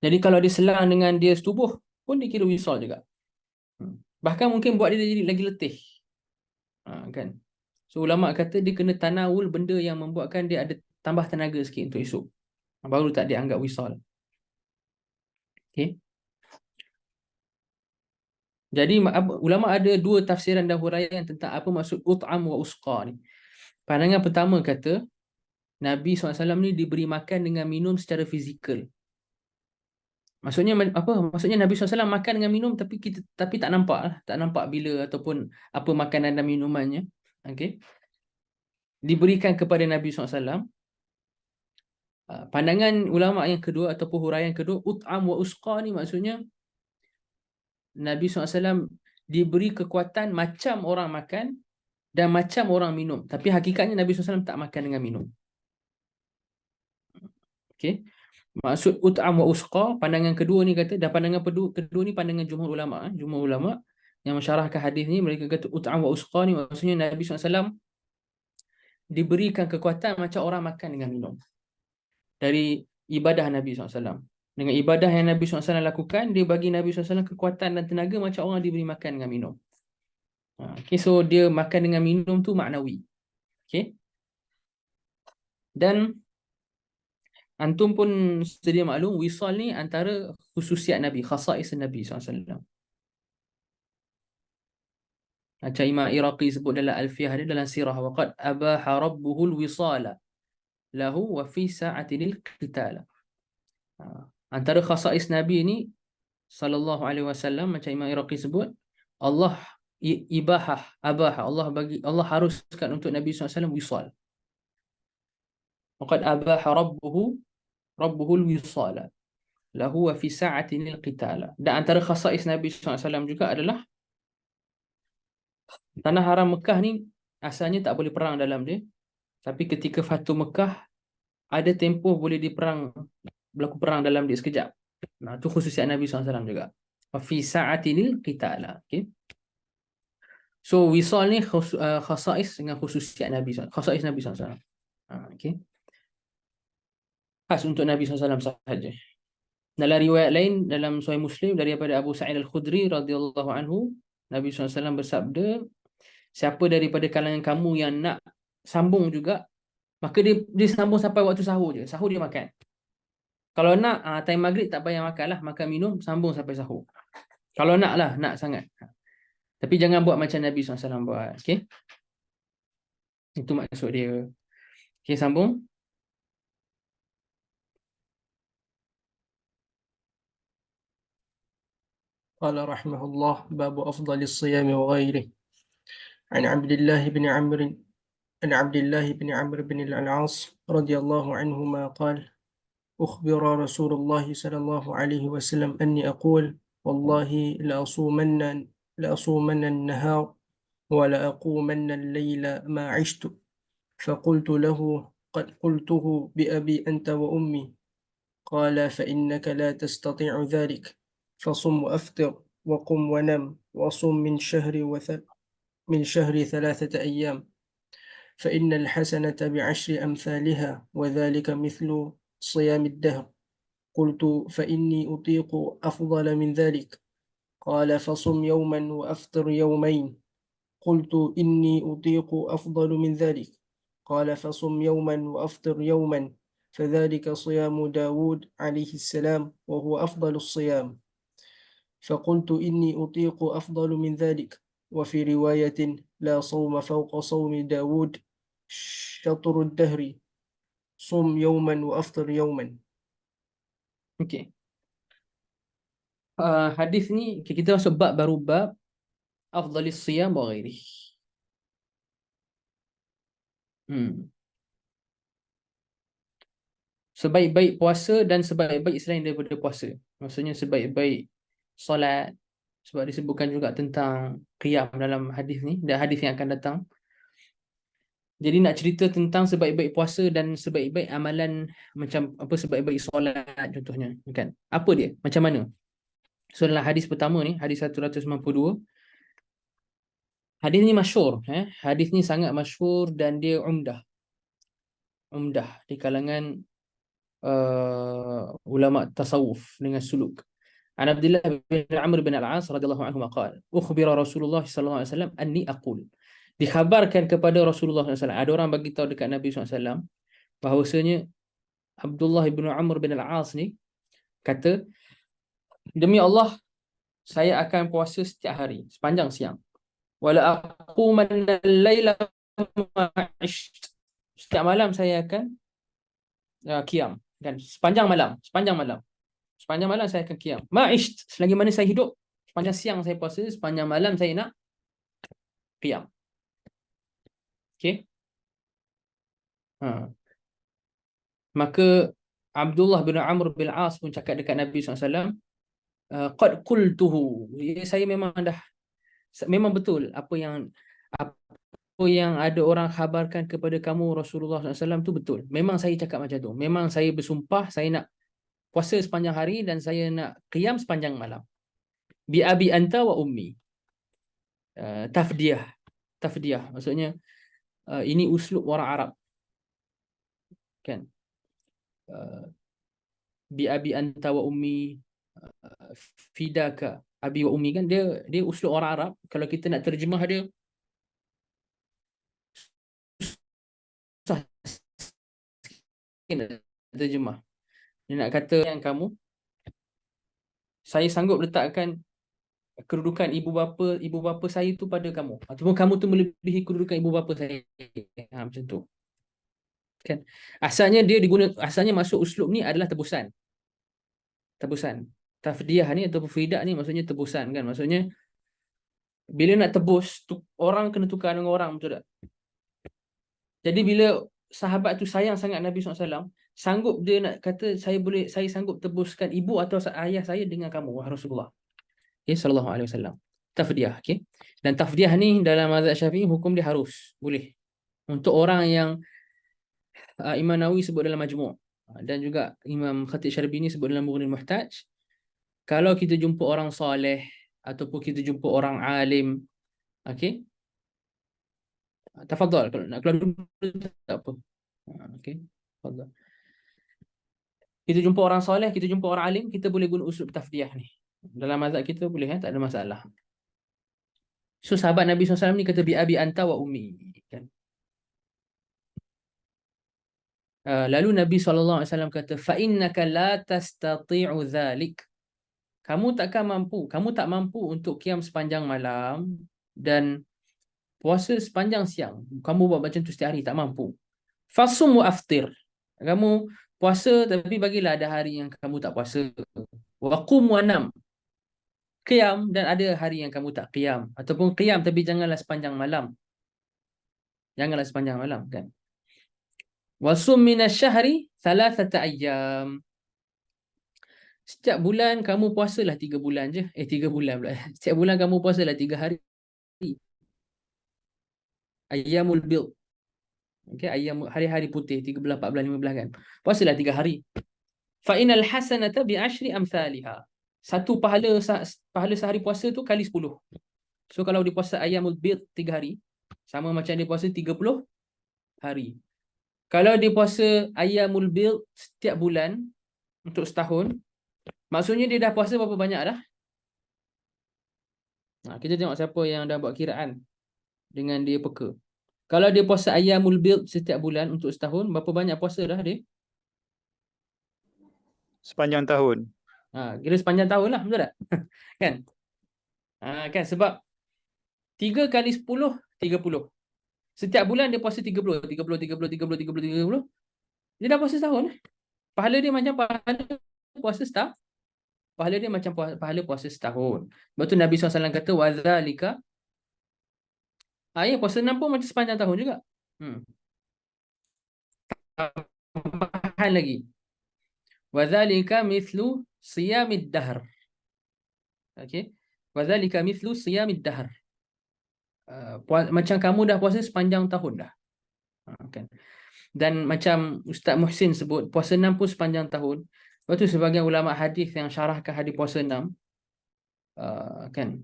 Jadi kalau dia selang dengan dia setubuh pun dikira wisal juga. Bahkan mungkin buat dia jadi lagi letih. Kan? So ulama kata dia kena tanawul benda yang membuatkan dia ada tambah tenaga sikit untuk esok. Baru tak dianggap wisal. Okey. Jadi ulama ada 2 tafsiran dan huraian tentang apa maksud ut'am wa usqa ni. Pandangan pertama kata Nabi SAW ni diberi makan dengan minum secara fizikal. Maksudnya apa? Maksudnya Nabi SAW makan dengan minum tapi tak nampak lah. Tak nampak bila ataupun apa makanan dan minumannya. Okey. Diberikan kepada Nabi SAW. Pandangan ulama yang kedua ataupun huraian kedua, ut'am wa usqa ni maksudnya Nabi SAW diberi kekuatan macam orang makan dan macam orang minum. Tapi hakikatnya Nabi SAW tak makan dengan minum. Okey. Maksud ut'am wa usqa, pandangan kedua ni kata, dan pandangan kedua ni pandangan jumhur ulama. Jumhur ulama yang mensyarahkan hadis ni, mereka kata ut'am wa usqa ni maksudnya Nabi SAW diberikan kekuatan macam orang makan dengan minum. Dari ibadah Nabi SAW. Dengan ibadah yang Nabi SAW lakukan, dia bagi Nabi SAW kekuatan dan tenaga macam orang diberi makan dengan minum. Okay, so dia makan dengan minum tu maknawi. Okay. Dan antum pun sedia maklum, wisal ni antara khususiat Nabi, khasais Nabi SAW. Macam Imam Iraqi sebut dalam Alfiyah dia dalam sirah, waqad abaha rabbuhul wisala lahu wa fi sa'atinil qitala. Antara khasais Nabi ni sallallahu alaihi wasallam, macam Imam Iraqi sebut, Allah abaha, Allah haruskan untuk Nabi SAW wisal. Waqad abaha rabbuhul wisala lahu wa fi sa'atinil qitala. Dan antara khasais Nabi SAW juga adalah tanah haram Mekah ni asalnya tak boleh perang dalam dia, tapi ketika Fatu Mekah ada tempoh boleh berlaku perang dalam dia sekejap. Nah, itu khususiat Nabi SAW juga. Wa fi sa'atinil qitala. Okay. So wisal ni khasais dengan khususiat Nabi SAW. Khasais Nabi SAW. Okay. Khas untuk Nabi SAW sahaja. Dalam riwayat lain dalam Sahih Muslim daripada Abu Sa'id Al-Khudri radhiyallahu anhu, Nabi SAW bersabda, siapa daripada kalangan kamu yang nak sambung juga, maka dia sambung sampai waktu sahur je. Sahur dia makan. Kalau nak time maghrib tak payah makan lah, makan minum sambung sampai sahur. Kalau nak sangat. Tapi jangan buat macam Nabi SAW buat. Okay. Itu maksud dia. Okay, sambung. قال رحمه الله باب أفضل الصيام وغيره عن عبد الله بن عمرو بن العاص رضي الله عنهما قال أخبر رسول الله صلى الله عليه وسلم أني أقول والله لأصومن النهار ولا أقومن الليل ما عشت فقلت له قد قلته بأبي أنت وأمي قال فإنك لا تستطيع ذلك فصم وأفطر وقم ونم وصم من شهر 3 أيام فإن الحسنة بعشر أمثالها وذلك مثل صيام الدهر قلت فإني أطيق أفضل من ذلك قال فصم يوما وأفطر يومين قلت إني أطيق أفضل من ذلك قال فصم يوما وأفطر يوما فذلك صيام داود عليه السلام وهو أفضل الصيام فقلت إني أطيق أفضل من ذلك وفي رواية لا صوم فوق صوم داود شطر الدهر صم يوما وأفطر يوما. Okay. Hadis ni kita masuk bab baru, bab afdalis siyam wa ghairi. Sebaik-baik puasa dan sebaik-baik selain daripada puasa. Maksudnya sebaik-baik solat, sebab disebutkan juga tentang qiyam dalam hadis ni dan hadis yang akan datang. Jadi nak cerita tentang sebaik-baik puasa dan sebaik-baik amalan, macam apa sebaik-baik solat contohnya, kan? Apa dia? Macam mana? So dalam hadis pertama ni, hadis 192, Hadis ni masyhur, hadis ni sangat masyhur dan dia umdah di kalangan ulama tasawuf dengan suluk. An Abdullah bin Amr bin Al-As radhiyallahu anhu qala ukhbira Rasulullah sallallahu alaihi wasallam anni aqul. Dikhabarkan kepada Rasulullah SAW, ada orang bagi tahu dekat Nabi SAW bahawasanya Abdullah bin Amr bin Al-As ni kata, demi Allah saya akan puasa setiap hari sepanjang siang. Wala aqumanna al-laila ma'isht. Setiap malam saya akan qiyam, kan, sepanjang malam saya akan qiyam. Ma'isht, selagi mana saya hidup, sepanjang siang saya puasa, sepanjang malam saya nak qiyam. Okey. Maka Abdullah bin Amr bin As pun cakap dekat Nabi SAW, qad qultuhu, saya memang betul apa yang ada orang khabarkan kepada kamu Rasulullah SAW tu betul. Memang saya cakap macam tu. Memang saya bersumpah saya nak puasa sepanjang hari dan saya nak qiyam sepanjang malam. Bi abi anta wa ummi. Tafdiyah. Maksudnya ini uslub orang Arab. Kan? Bi abi anta wa ummi fidaka abi wa ummi, kan dia uslub orang Arab. Kalau kita nak terjemah dia susah sikit nak terjemah. Dia nak kata yang kamu, saya sanggup letakkan kedudukan ibu bapa saya tu pada kamu, ataupun kamu tu melebihi kedudukan ibu bapa saya. Macam tu. Kan? Asalnya masuk uslub ni adalah tebusan. Tafdiyah ni atau fidah ni maksudnya tebusan, kan? Maksudnya bila nak tebus tu, orang kena tukar dengan orang, betul tak? Jadi bila sahabat tu sayang sangat Nabi SAW, sanggup dia nak kata saya sanggup tebuskan ibu atau ayah saya dengan kamu, wahai Rasulullah. Okay, sallallahu alaihi wasallam. Tafdiyah, okay? Dan tafdiyah ni dalam mazhab Syafi'i hukum dia harus, boleh. Untuk orang yang Imam Nawawi sebut dalam Majmu' dan juga Imam Khatib Syarbini sebut dalam Mughnil Muhtaj, kalau kita jumpa orang soleh ataupun kita jumpa orang alim, okey, tafadhal, kalau nak keluar dulu tak apa. Okey, tafadhal. Kita jumpa orang soleh, kita jumpa orang alim, kita boleh guna usul tafdiyah ni. Dalam mazhab kita boleh, tak ada masalah. So sahabat Nabi SAW ni kata bi abi anta wa ummi, kan? Lalu Nabi SAW kata fa innaka la tastati'u dhalik. Kamu tak mampu untuk qiyam sepanjang malam dan puasa sepanjang siang. Kamu buat macam tu setiap hari, tak mampu. Fasum wa aftir. Kamu puasa tapi bagilah ada hari yang kamu tak puasa. Wa qum wa nam. Qiyam dan ada hari yang kamu tak qiyam, ataupun qiyam tapi janganlah sepanjang malam. Kan? Wasum minasyahri thalathata ayyam. Setiap bulan kamu puasalah 3 bulan je. 3 bulan pula. Setiap bulan kamu puasalah 3 hari. Ayyamul bid. Okey, hari-hari putih 13, 14, 15 kan. Puasalah 3 hari. Fa inal hasanata bi ashri amsalha. Satu pahala sehari puasa tu kali 10. So kalau dia puasa ayyamul bid 3 hari, sama macam dia puasa 30 hari. Kalau dia puasa ayyamul bid setiap bulan untuk setahun, maksudnya dia dah puasa berapa banyak dah? Kita tengok siapa yang dah buat kiraan dengan dia peka. Kalau dia puasa ayyamul bid setiap bulan untuk setahun, berapa banyak puasa dah dia? Sepanjang tahun. Kira sepanjang tahun lah, betul tak? Kan? Kan sebab 3 kali 10, 30. Setiap bulan dia puasa 30. Dia dah puasa setahun. Pahala dia macam pahala puasa setahun. Pahala dia macam pahala puasa setahun. Sebab tu Nabi SAW kata wadzalika. Puasa 6 pun macam sepanjang tahun juga. Tambahan lagi. Wadzalika mithlu siyamid dahr. Okey. Wadzalika mithlu siyamid dahr. Macam kamu dah puasa sepanjang tahun dah. Kan. Dan macam Ustaz Muhsin sebut, puasa 6 pun sepanjang tahun. Lepas tu sebagian ulama hadis yang syarahkan hadis puasa 6, kan,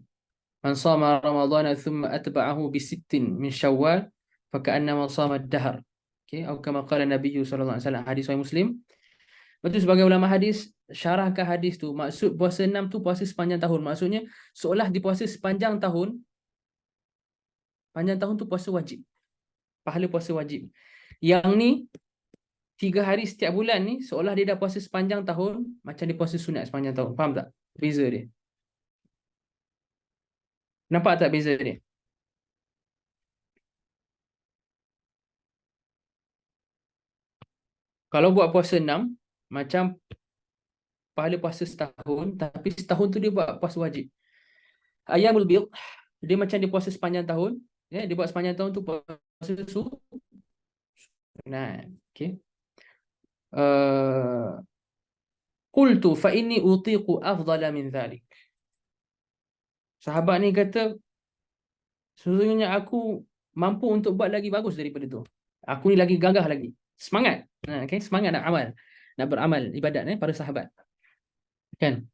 Man shama Ramadhana thumma atba'ahu bi sittin min Syawal faka'annama shama ad-dahr. Okey, atau kama qala Nabi sallallahu alaihi wasallam, hadis Sahih Muslim. Lepas tu sebagai ulama hadis syarahkan hadis tu, maksud puasa 6 tu puasa sepanjang tahun. Maksudnya seolah dipuasa sepanjang tahun. Panjang tahun tu puasa wajib. Pahala puasa wajib. Yang ni 3 hari setiap bulan ni seolah dia dah puasa sepanjang tahun, macam dia puasa sunat sepanjang tahun. Faham tak? Beza dia. Nampak tak beza dia? Kalau buat puasa 6, macam pahala puasa setahun, tapi setahun tu dia buat puasa wajib. Ayyamul bid, dia macam dia puasa sepanjang tahun, ya, dia buat sepanjang tahun tu puasa sunat. Okey. Qultu fa inni utiqu afdala min dhalik. Sahabat ni kata, sesungguhnya aku mampu untuk buat lagi bagus daripada tu. Aku ni lagi gagah lagi. Semangat. Okay? Semangat nak amal. Nak beramal ibadat para sahabat. Kan?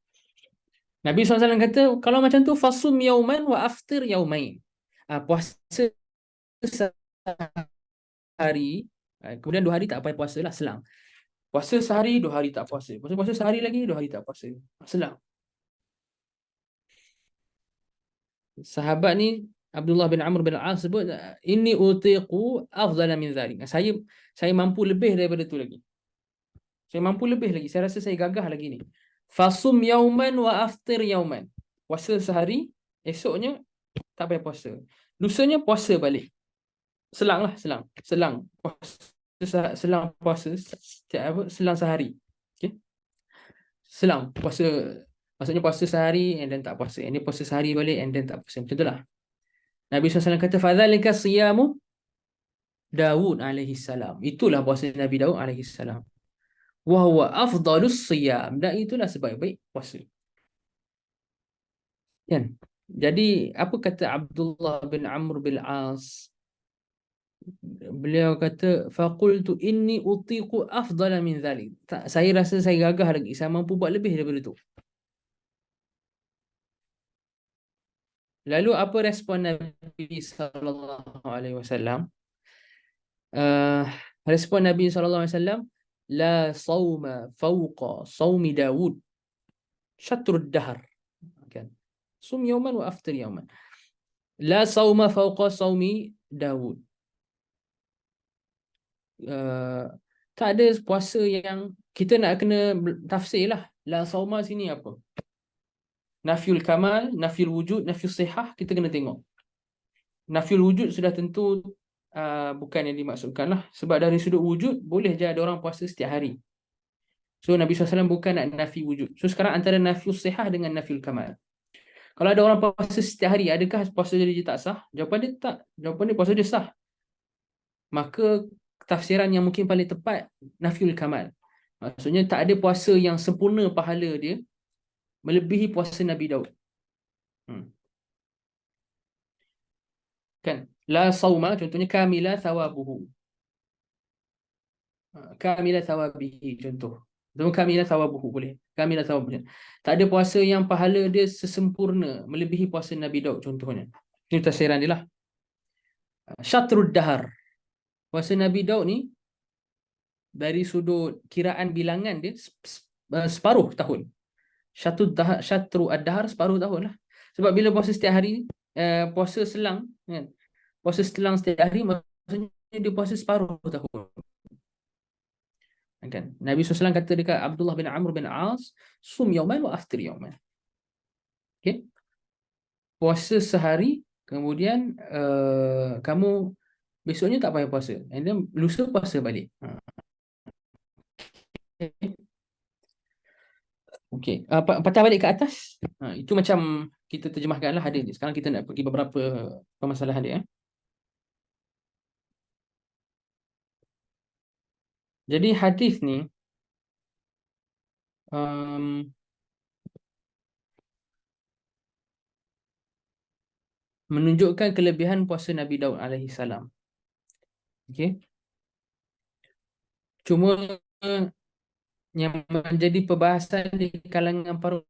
Nabi SAW kata, kalau macam tu, fasum yauman wa aftir yaumain. Puasa sehari, kemudian 2 hari tak payah puasa lah, selang. Puasa sehari, 2 hari tak puasa. Puasa sehari lagi, 2 hari tak puasa. Selang. Sahabat ni Abdullah bin Amr bin Al-As sebut, inni utiqu afdala min dhalik. Saya mampu lebih daripada tu lagi. Saya mampu lebih lagi. Saya rasa saya gagah lagi ni. Fasum yauman wa aftir yauman. Puasa sehari, esoknya tak payah puasa. Lusanya puasa balik. Selang lah, selang. Selang. Selang puasa, selang sehari. Okay? Selang puasa. Maksudnya puasa sehari and then tak puasa. Ini puasa sehari balik and then tak puasa. Macam itulah. Nabi SAW kata, fadzalika siyamu Daud alaihi salam. Itulah puasa Nabi Daud alaihi salam. Wa huwa afdalus siyam. Dan itulah sebaik-baik puasa. Kan? Jadi apa kata Abdullah bin Amr bin As? Beliau kata, faqultu inni utiqu afdala min dhalik. Saya rasa saya gagah lagi. Saya mampu buat lebih daripada tu. Lalu apa respon Nabi sallallahu alaihi wasallam? Respon Nabi sallallahu alaihi wasallam, la sauma fawqa saumi Daud syatrud dahr. Kan? Sum yawman wa aftir yawman. La sauma fawqa saumi Daud. Tak ada puasa yang kita nak kena tafsir lah. La sauma sini apa? Nafyul kamal, nafyul wujud, nafyul sihah, kita kena tengok. Nafyul wujud sudah tentu bukan yang dimaksudkan lah. Sebab dari sudut wujud, boleh je ada orang puasa setiap hari. So Nabi SAW bukan nak nafi wujud. So sekarang antara nafyul sihah dengan nafyul kamal. Kalau ada orang puasa setiap hari, adakah puasa dia tak sah? Jawapan dia tak. Jawapan dia puasa dia sah. Maka tafsiran yang mungkin paling tepat, nafyul kamal. Maksudnya tak ada puasa yang sempurna pahala dia melebihi puasa Nabi Daud. Kan? La sauma, contohnya kamila thawabuhu. Kamila thawabihi, contoh. Kamila thawabuhu, boleh. Kamila thawabuhu. Tak ada puasa yang pahala dia sesempurna melebihi puasa Nabi Daud, contohnya. Ini tafsiran dia lah. Syatrud dahar. Puasa Nabi Daud ni, dari sudut kiraan bilangan dia, separuh tahun. Syatru ad-dahar, separuh tahun lah. Sebab bila puasa setiap hari, puasa selang, kan? Puasa selang setiap hari, maksudnya dia puasa separuh tahun. Kan? Nabi SAW kata dekat Abdullah bin Amr bin As, sum yauman wa aftir yauman. Okay? Puasa sehari, kemudian kamu besoknya tak payah puasa. And then lusa puasa balik. Okey, patah balik ke atas. Itu macam kita terjemahkanlah hadis ni. Sekarang kita nak pergi beberapa permasalahan dia. Jadi hadis ni menunjukkan kelebihan puasa Nabi Daud alaihi salam. Okey. Cuma yang menjadi perbahasan di kalangan para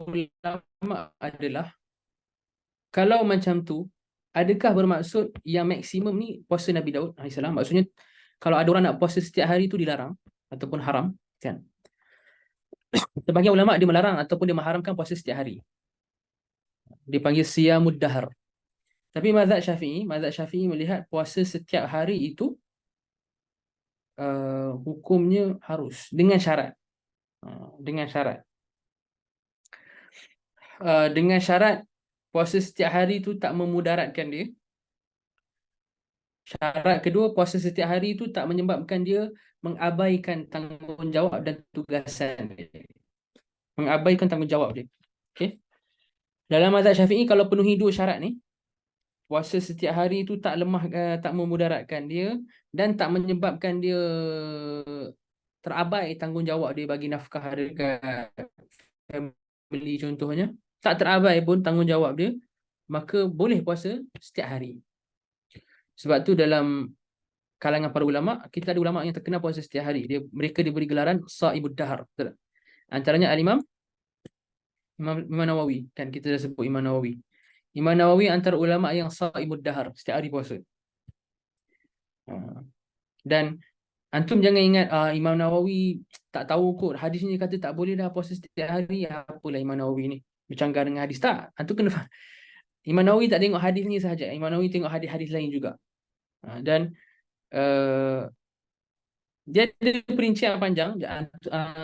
ulama adalah Kalau macam tu, adakah bermaksud yang maksimum ni puasa Nabi Daud alaihissalam? Maksudnya kalau ada orang nak puasa setiap hari tu dilarang ataupun haram, kan? Sebahagian ulama dia melarang ataupun dia mengharamkan puasa setiap hari. Dipanggil siyamud dahar. Tapi mazhab Syafi'i melihat puasa setiap hari itu hukumnya harus dengan syarat. Dengan syarat. Dengan syarat puasa setiap hari itu tak memudaratkan dia. Syarat kedua, puasa setiap hari itu tak menyebabkan dia mengabaikan tanggungjawab dan tugasan dia. Mengabaikan tanggungjawab dia. Okay? Dalam mazhab Syafi'i, kalau penuhi dua syarat ni, puasa setiap hari itu tak lemah, tak memudaratkan dia dan tak menyebabkan dia terabai tanggungjawab dia bagi nafkah dekat family contohnya, tak terabai pun tanggungjawab dia, maka boleh puasa setiap hari. Sebab tu dalam kalangan para ulama, kita ada ulama yang terkenal puasa setiap hari. Mereka diberi gelaran Sa'ibud Dahar. Betul? Antaranya Al-Imam Nawawi, kan kita dah sebut Imam Nawawi. Imam Nawawi antara ulama yang Sa'ibud Dahar, setiap hari puasa. Dan antum jangan ingat Imam Nawawi tak tahu kot hadis ni kata tak boleh dah puasa setiap hari, apalah Imam Nawawi ni bercanggah dengan hadis. Tak, antum kena faham. Imam Nawawi tak tengok hadis ni sahaja. Imam Nawawi tengok hadis-hadis lain juga. Dan dia ada perincian panjang.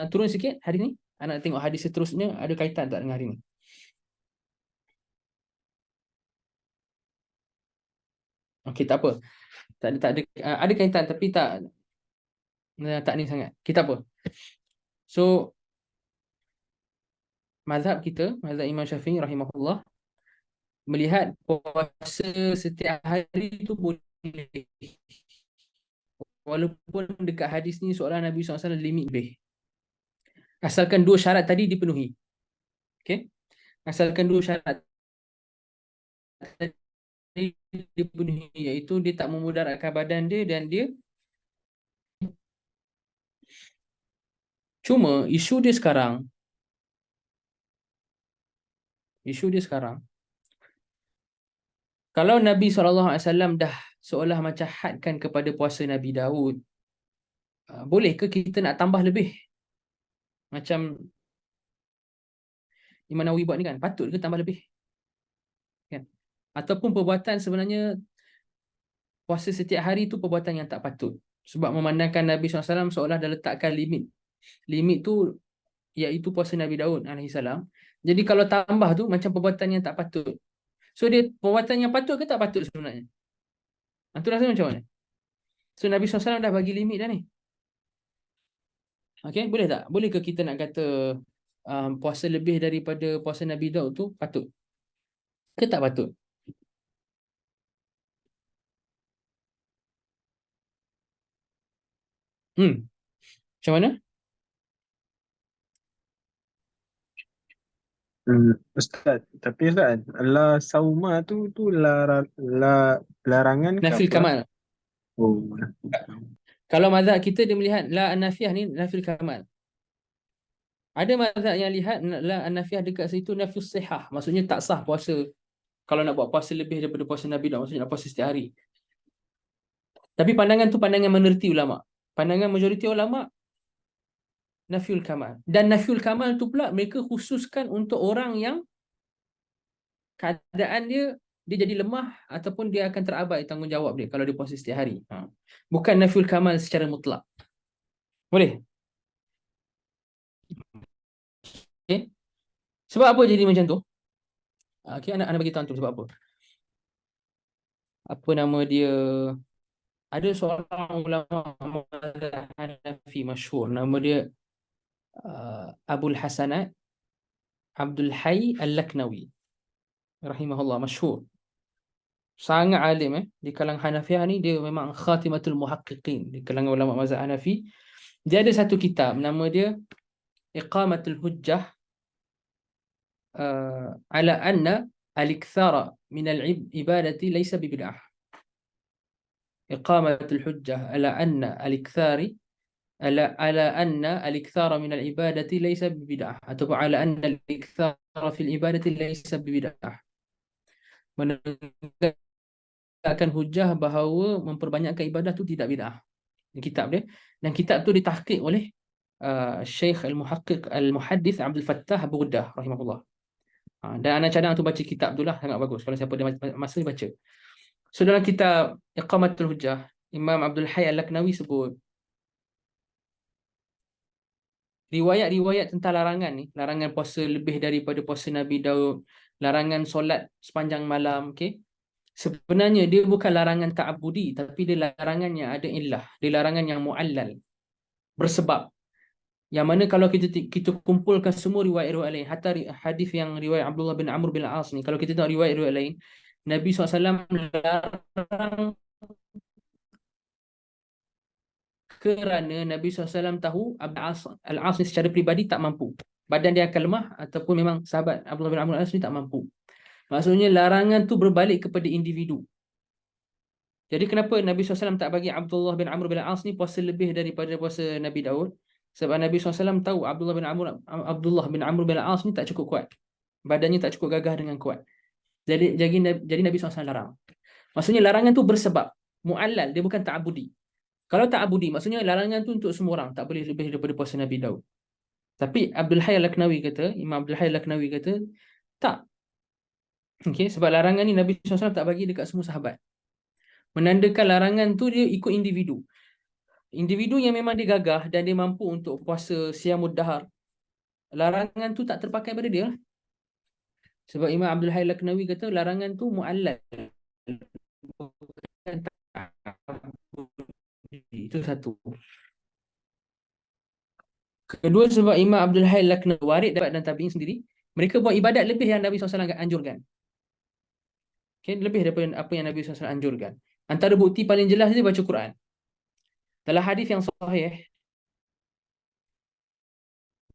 Turun sikit hadis ni. Anak tengok hadis seterusnya ada kaitan tak dengan hari ni. Okey, tak apa. Tak ada ada kaitan tapi tak ni sangat. Kita apa? So mazhab kita, mazhab Imam Syafi'i rahimahullah, melihat puasa setiap hari itu boleh. Walaupun dekat hadis ni seorang Nabi SAW limit lebih. Asalkan dua syarat tadi dipenuhi. Okey? Asalkan dua syarat tadi dipenuhi, iaitu dia tak memudaratkan badan dia dan dia. Cuma isu dia sekarang kalau Nabi SAW dah seolah macam hadkan kepada puasa Nabi Daud, boleh ke kita nak tambah lebih? Macam Imam Nawawi buat ni kan, patut ke tambah lebih? Kan? Ataupun perbuatan sebenarnya puasa setiap hari tu perbuatan yang tak patut. Sebab memandangkan Nabi SAW seolah dah letakkan limit. Limit tu iaitu puasa Nabi Daud alaihissalam. Jadi kalau tambah tu macam perbuatan yang tak patut. So dia perbuatan yang patut ke tak patut sebenarnya? Antum rasa macam mana? So Nabi SAW dah bagi limit dah ni. Okay, boleh tak? Boleh ke kita nak kata puasa lebih daripada puasa Nabi Daud tu patut? Ke tak patut? Macam mana? Ustaz, tapi Ustaz, la sauma tu larangan ke Nafil apa? kamal. Oh. Kalau mazhab kita dia melihat la an-nafiyah ni nafil kamal. Ada mazhab yang lihat la an-nafiyah dekat situ nafil sihah. Maksudnya tak sah puasa. Kalau nak buat puasa lebih daripada puasa Nabi Daud, maksudnya nak puasa setiap hari. Tapi pandangan tu pandangan minoriti ulama. Pandangan majoriti ulama nafiul kamal. Dan nafiul kamal tu pula mereka khususkan untuk orang yang keadaan dia jadi lemah ataupun dia akan terabai tanggungjawab dia kalau dia puasa setiap hari. Bukan nafiul kamal secara mutlak. Boleh? Okay. Sebab apa jadi macam tu? Okay, anak bagi tahu sebab apa. Apa nama dia? Ada seorang ulama Hanafi masyhur, nama dia Abul Hasanat Abdul Hayy Al-Laknawi rahimahullah, masyhur. Sangat alim di kalangan Hanafiah ni, dia memang khatimatul muhaqqiqin di kalangan ulama mazhab Hanafi. Dia ada satu kitab nama dia Iqamatul Hujjah ala anna al-ikthara min al-ibadati laysa bibid'ah. Iqamatul Hujjah ala anna al-ikthari ala anna al-ikthara min al-ibadati laysa bibid'ah, atau ala anna al-ikthara fil ibadati laysa bibid'ah. menegakkan hujah bahawa memperbanyakkan ibadah tu tidak bid'ah. Di kitab dia, dan kitab tu ditahqiq oleh Syekh Al-Muhaqqiq Al-Muhaddits Abdul Fattah Abu Ghuddah rahimahullah. Dan anak cadang tu baca kitab tu lah, sangat bagus. Kalau siapa ada masa baca. So dalam kitab Iqamatul Hujjah, Imam Abdul Hayy Al-Laknawi sebut riwayat-riwayat tentang larangan ni, larangan puasa lebih daripada puasa Nabi Daud, larangan solat sepanjang malam, okey. Sebenarnya dia bukan larangan ta'abudi, tapi dia larangan yang ada illah, dia larangan yang mu'allal, bersebab. Yang mana kalau kita kumpulkan semua riwayat-riwayat lain, hatta hadis yang riwayat Abdullah bin Amr bin Al-As ni, kalau kita tengok riwayat-riwayat lain, Nabi SAW larang kerana Nabi SAW tahu Al-As ni secara peribadi tak mampu. Badan dia akan lemah, ataupun memang sahabat Abdullah bin Amr bin Al-As ni tak mampu. Maksudnya larangan tu berbalik kepada individu. Jadi kenapa Nabi SAW tak bagi Abdullah bin Amr bin Al-As ni puasa lebih daripada puasa Nabi Daud? Sebab Nabi SAW tahu Abdullah bin Amr bin Al-As ni tak cukup kuat. Badannya tak cukup gagah dengan kuat. Jadi Nabi SAW larang. Maksudnya larangan tu bersebab. Mu'allal, dia bukan ta'abudi. Kalau ta'abudi, maksudnya larangan tu untuk semua orang. Tak boleh lebih daripada puasa Nabi Daud. Tapi Abdul Hayy Al-Laknawi kata, Imam Abdul Hayy Al-Laknawi kata, tak. Okay, sebab larangan ni Nabi SAW tak bagi dekat semua sahabat. Menandakan larangan tu dia ikut individu. Individu yang memang dia gagah dan dia mampu untuk puasa siyamud dahar, larangan tu tak terpakai pada dia. Sebab Imam Abdul Hayy Al-Laknawi kata larangan tu mu'allal. Itu satu. Kedua, sebab Imam Abdul Hayy Al-Laknawi warid dapat dan tabi'in sendiri, mereka buat ibadat lebih yang Nabi SAW anjurkan. Okay, lebih daripada apa yang Nabi SAW anjurkan. Antara bukti paling jelas dia baca Quran. Dalam hadis yang sahih,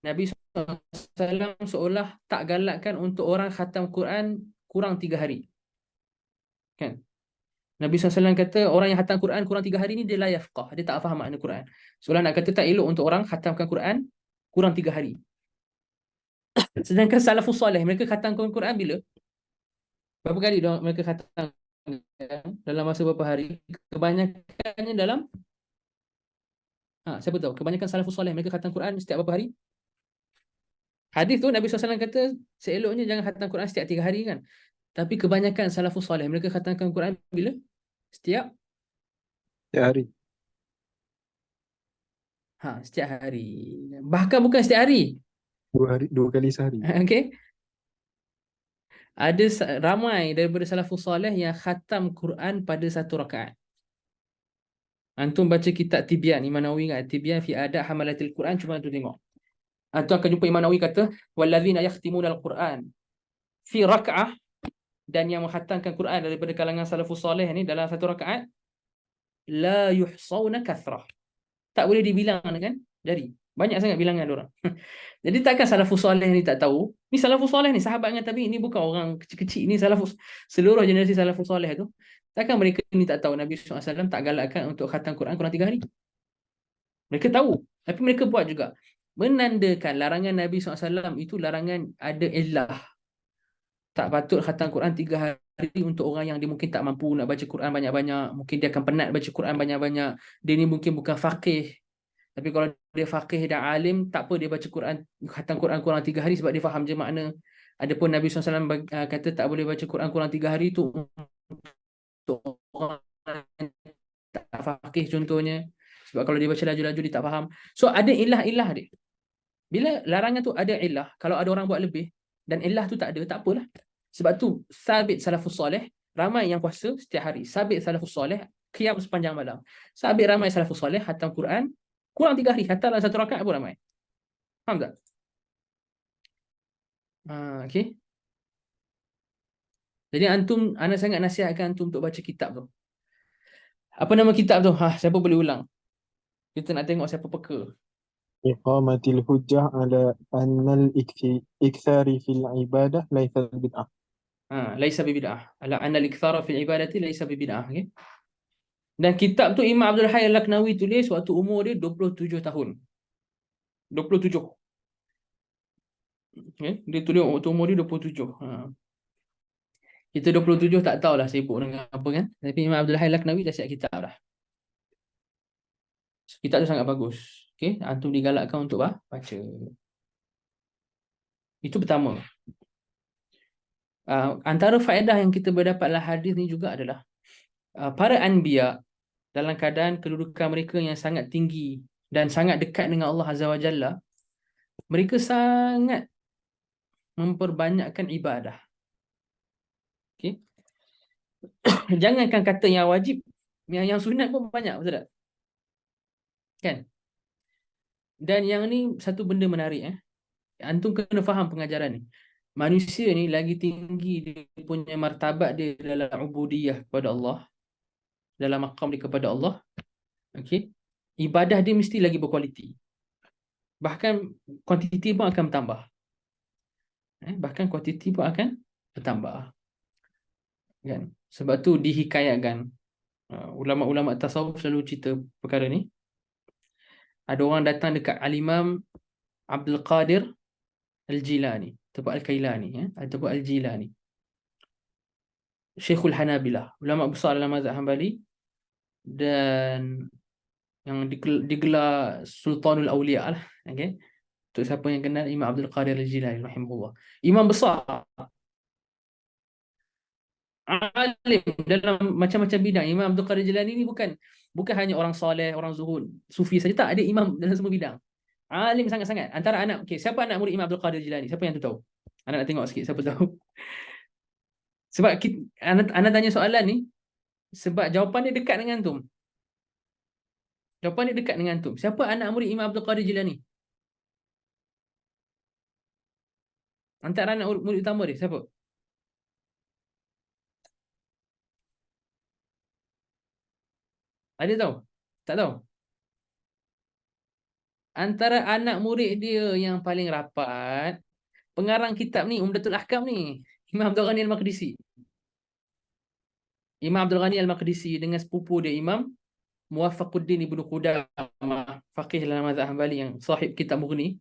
Nabi SAW seolah tak galakkan untuk orang khatam Quran kurang 3 hari. Kan? Nabi SAW kata orang yang khatam Quran kurang 3 hari ni dia la yafqah, dia tak faham makna Quran. Seolah nak kata tak elok untuk orang khatamkan Quran kurang 3 hari. Sedangkan salafus soleh, mereka khatamkan Quran bila? Berapa kali mereka khatam? Dalam masa berapa hari? Kebanyakannya dalam siapa tahu? Kebanyakan salafus soleh mereka khatam Quran setiap berapa hari? Hadis tu Nabi SAW kata seeloknya jangan khatam Quran setiap 3 hari kan. Tapi kebanyakan salafus soleh mereka khatamkan Quran bila? Setiap hari. Setiap hari. Bahkan bukan setiap hari. 2 kali sehari. Okey. Ada ramai daripada salafus soleh yang khatam Quran pada 1 rakaat. Antum baca kitab Tibyan Imam Nawawi kan, Tibyan fi adab hamalatil Quran, cuma antum tengok. Antum akan jumpa Imam Nawawi kata wallazina yakhtimuna al-Quran fi raka'ah, dan yang menghatamkan Quran daripada kalangan salafus soleh ni dalam 1 rakaat la yuhsawna kathrah. Tak boleh dibilang kan jari. Banyak sangat bilangan diorang. Jadi takkan salafus soleh ni tak tahu? Ni salafus soleh ni sahabat dengan tabi'in ni bukan orang kecil-kecil, ni salafus, seluruh generasi salafus soleh tu. Takkan mereka ni tak tahu Nabi SAW tak galakkan untuk khatam Quran kurang 3 hari? Mereka tahu, tapi mereka buat juga. Menandakan larangan Nabi SAW itu larangan ada illah. Tak patut khatam Quran 3 hari untuk orang yang dia mungkin tak mampu nak baca Quran banyak-banyak. Mungkin dia akan penat baca Quran banyak-banyak. Dia ni mungkin bukan faqih. Tapi kalau dia faqih dan alim, tak apa dia baca Quran, khatam Quran kurang 3 hari sebab dia faham je makna. Adapun Nabi SAW kata tak boleh baca Quran kurang 3 hari tu untuk orang tak faqih contohnya. Sebab kalau dia baca laju-laju dia tak faham. So ada ilah-ilah dia. Bila larangan tu ada ilah, kalau ada orang buat lebih dan ilah tu tak ada, tak apalah. Sebab tu sabit salafus soleh, ramai yang puasa setiap hari. Sabit salafus soleh, qiyam sepanjang malam. Sabit ramai salafus soleh khatam Quran kurang 3 hari, khatam dalam 1 rakaat pun ramai. Faham tak? Okey. Jadi antum, ana sangat nasihatkan antum untuk baca kitab tu. Apa nama kitab tu? Siapa boleh ulang? Kita nak tengok siapa peka. Iqamatil hujjah ala annal ikthari fil ibadah laisa bid'ah. Laisa bid'ah. Ala anna al-ikthara fil ibadati laisa bid'ah. Okey. Dan kitab tu Imam Abdul Hayy Al-Laknawi tulis waktu umur dia 27 tahun. 27. Okay. Dia tulis waktu umur dia 27. Kita 27 tak tahulah sibuk dengan apa kan. Tapi Imam Abdul Hayy Laknawi dah siap kitab dah. Kitab tu sangat bagus. Okey, antum digalakkan untuk baca. Itu pertama. Antara faedah yang kita berdapat dalam hadis ni juga adalah para anbiya dalam keadaan kedudukan mereka yang sangat tinggi dan sangat dekat dengan Allah Azza wa Jalla, mereka sangat memperbanyakkan ibadah. Okey. Jangankan kata yang wajib, yang sunat pun banyak, betul tak? Kan? Dan yang ni satu benda menarik. Antum kena faham pengajaran ni. Manusia ni lagi tinggi dia punya martabat dia dalam ubudiyah kepada Allah, dalam maqam dia kepada Allah. Okey. Ibadah dia mesti lagi berkualiti. Bahkan kuantiti pun akan bertambah. Bahkan kuantiti pun akan bertambah. Kan? Sebab tu dihikayatkan. Ulama-ulama tasawuf selalu cerita perkara ni. Ada orang datang dekat Al-Imam Abdul Qadir Al-Jilani, ataupun Al-Kailani, ataupun Al-Jilani, Syekhul Hanabilah, ulama besar dalam mazhab Hambali, dan yang digelar Sultanul Awliya lah. Okay? Untuk siapa yang kenal Imam Abdul Qadir Al-Jilani rahimahullah. Imam besar, alim dalam macam-macam bidang. Imam Abdul Qadir Al-Jilani ni bukan hanya orang soleh, orang zuhud, sufi saja, tak, ada imam dalam semua bidang. Alim sangat-sangat. Antara anak, siapa anak murid Imam Abdul Qadir Jilani? Siapa yang tu tahu? Anak nak tengok sikit, siapa tahu? Sebab anak tanya soalan ni sebab jawapan dia dekat dengan antum. Jawapan dia dekat dengan antum. Siapa anak murid Imam Abdul Qadir Jilani? Antara anak murid utama dia, siapa? Ada tahu? Tak tahu? Antara anak murid dia yang paling rapat, pengarang kitab ni, Umdatul Ahkam ni, Imam Abdul Ghani Al-Maqdisi. Imam Abdul Ghani Al-Maqdisi dengan sepupu dia Imam Muwaffaquddin Ibnu Qudamah, faqih dalam mazhab Hambali yang sahib kitab Mughni.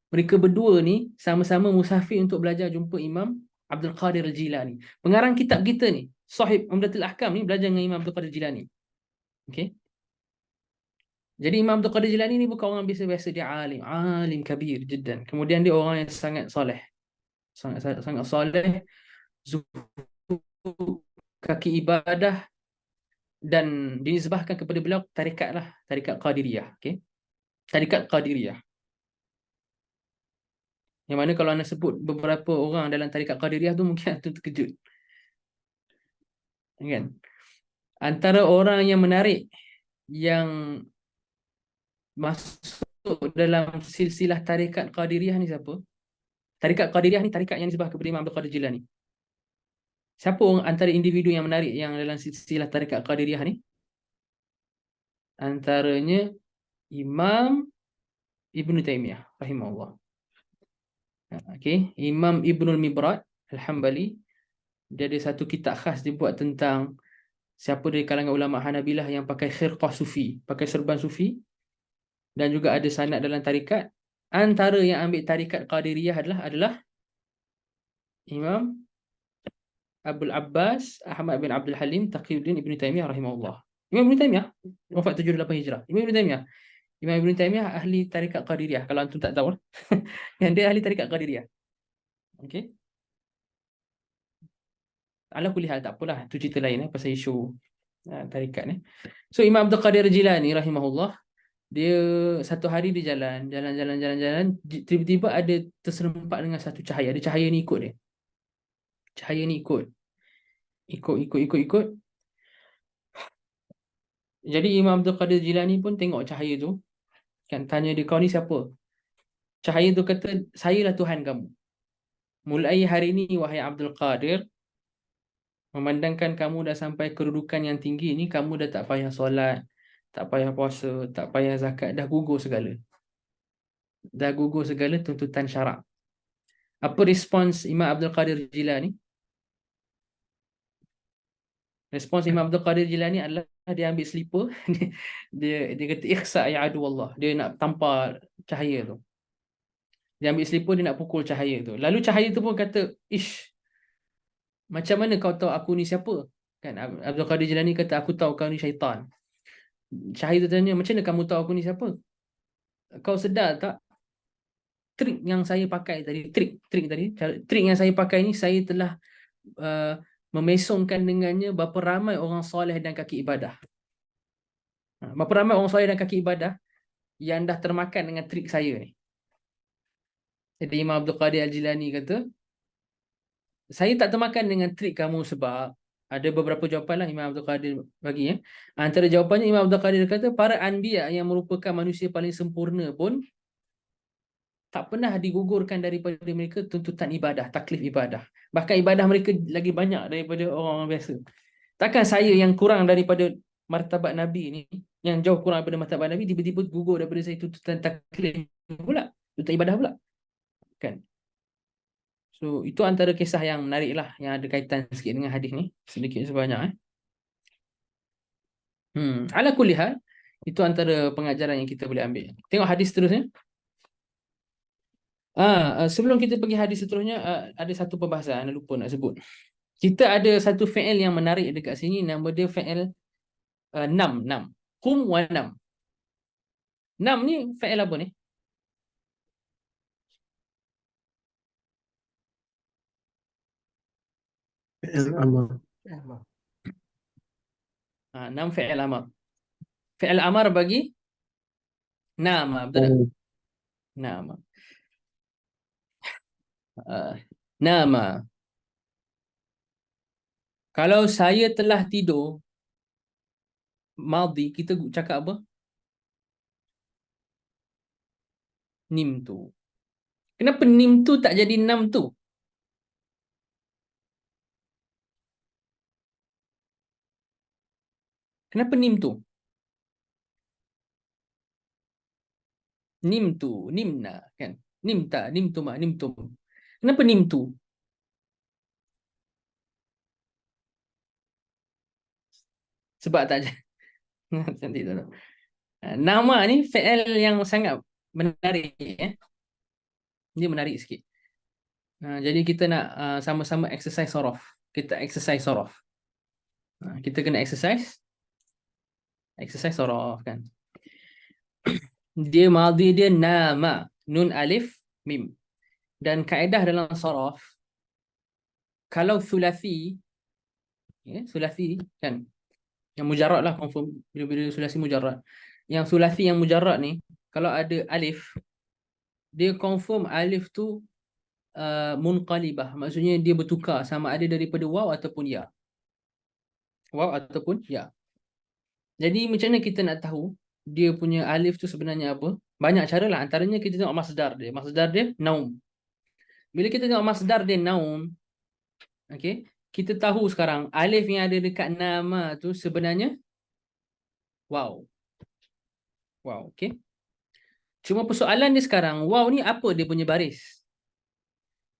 Mereka berdua ni sama-sama musafir untuk belajar jumpa Imam Abdul Qadir Al-Jilani. Pengarang kitab kita ni, sahib Umdatul Ahkam ni, belajar dengan Imam Abdul Qadir Jilani. Okey. Jadi Imam Abdul Qadir Jilani ni bukan orang biasa-biasa, dia alim kabir jiddan. Kemudian dia orang yang sangat soleh. Sangat soleh, zuhud, kaki ibadah, dan dinisbahkan kepada beliau tarikat Qadiriyah. Okey. Tarikat Qadiriyah. Yang mana kalau anda sebut beberapa orang dalam tarikat Qadiriyah tu, mungkin anda terkejut. Kan? Antara orang yang menarik yang masuk dalam silsilah tarikat Qadiriyah ni siapa? Tarikat Qadiriyah ni tarikat yang disebut kepada Imam Abdul Qadir Jilani. Siapa antara individu yang menarik yang dalam silsilah tarikat Qadiriyah ni? Antaranya Imam Ibn Taymiyah rahimahullah. Okey, Imam Ibnul Mibrad Al-Hambali, dia ada satu kitab khas dibuat tentang siapa dari kalangan ulama Hanabilah yang pakai khirqah sufi, pakai serban sufi, dan juga ada sanad dalam tarikat. Antara yang ambil tarikat Qadiriyah adalah Imam Abul Abbas Ahmad bin Abdul Halim Taqiyuddin Ibn Taymiyah rahimahullah. Imam Ibn Taymiyah wafat 78 Hijrah. Imam Ibn Taymiyah ahli tarikat Qadiriyah, kalau antum tak tahu. Yang dia ahli tarikat Qadiriyah. Okey. Ala kulli hal, tak apalah, itu cerita lain pasal isu tarikat ni. So Imam Abdul Qadir Jilani rahimahullah, dia satu hari dia jalan, tiba-tiba ada terserempak dengan satu cahaya. Ada cahaya ni ikut dia. Cahaya ni ikut. Jadi Imam Abdul Qadir Jilani pun tengok cahaya tu. Kan tanya dia, kau ni siapa? Cahaya tu kata, sayalah Tuhan kamu. Mulai hari ni wahai Abdul Qadir, memandangkan kamu dah sampai kedudukan yang tinggi ni, kamu dah tak payah solat, tak payah puasa, tak payah zakat, dah gugur segala. Dah gugur segala tuntutan syarak. Apa respons Imam Abdul Qadir Jilani? Respons Imam Abdul Qadir Jilani adalah dia ambil slipper, dia kata ikhsa ya adu Allah. Dia nak tampar cahaya tu. Dia ambil slipper, dia nak pukul cahaya tu. Lalu cahaya tu pun kata, ish, Macam mana kau tahu aku ni siapa? Kan Abdul Qadir Jilani kata aku tahu kau ni syaitan. Syahid tu tanya, macam mana kamu tahu aku ni siapa? Kau sedar tak trik yang saya pakai tadi, trik yang saya pakai ni, saya telah memesongkan dengannya berapa ramai orang soleh dan kaki ibadah. Berapa ramai orang soleh dan kaki ibadah yang dah termakan dengan trik saya ni. Jadi Imam Abdul Qadir Al-Jilani kata, saya tak termakan dengan trik kamu sebab ada beberapa jawapan lah Imam Abdul Qadir bagi ya. Antara jawapannya Imam Abdul Qadir kata para anbiya yang merupakan manusia paling sempurna pun tak pernah digugurkan daripada mereka tuntutan ibadah, taklif ibadah. Bahkan ibadah mereka lagi banyak daripada orang biasa. Takkan saya yang kurang daripada martabat Nabi ni, yang jauh kurang daripada martabat Nabi, tiba-tiba gugur daripada saya tuntutan taklif pula, tuntutan ibadah pula. Kan? So, itu antara kisah yang menarik lah, yang ada kaitan sikit dengan hadis ni. Sedikit sebanyak. Ala kulli hal, itu antara pengajaran yang kita boleh ambil. Tengok hadis seterusnya. Sebelum kita pergi hadis seterusnya, ada satu perbahasan, lupa nak sebut. Kita ada satu fi'il yang menarik dekat sini, nama dia fi'il nam. Qum wa nam. Nam ni fi'il apa ni? Fi'il amar. Nam fi'il amar. Fi'il amar bagi nama, betul tak? Oh, Nama. Nama. Kalau saya telah tidur, madhi, kita cakap apa? Nimtu. Kenapa nimtu tak jadi nam tu? Kenapa nimtu? Nimtu, nimna kan? Nimta, nimtuma, nimtum. Kenapa nimtu? Sebab tak ada. Cantik tu. Nama ni fi'il yang sangat menarik. Dia menarik sikit. Jadi kita nak sama-sama exercise sorof. Kita exercise sorof. Kita kena exercise sorof kan. Dia madhi dia nama. Nun alif mim. Dan kaedah dalam sorof, kalau sulasi, sulasi kan, yang mujarrad lah, confirm bila sulasi mujarrad. Yang sulasi yang mujarrad ni, kalau ada alif, dia confirm alif tu munqalibah, maksudnya dia bertukar sama ada daripada waw ataupun ya. Waw ataupun ya. Jadi macam mana kita nak tahu dia punya alif tu sebenarnya apa? Banyak cara lah, antaranya kita tengok masdar dia. Masdar dia naum. Bila kita tengok masdar dia naum, okay, kita tahu sekarang alif yang ada dekat nama tu sebenarnya waw. Waw, okay. Cuma persoalan dia sekarang, waw ni apa dia punya baris?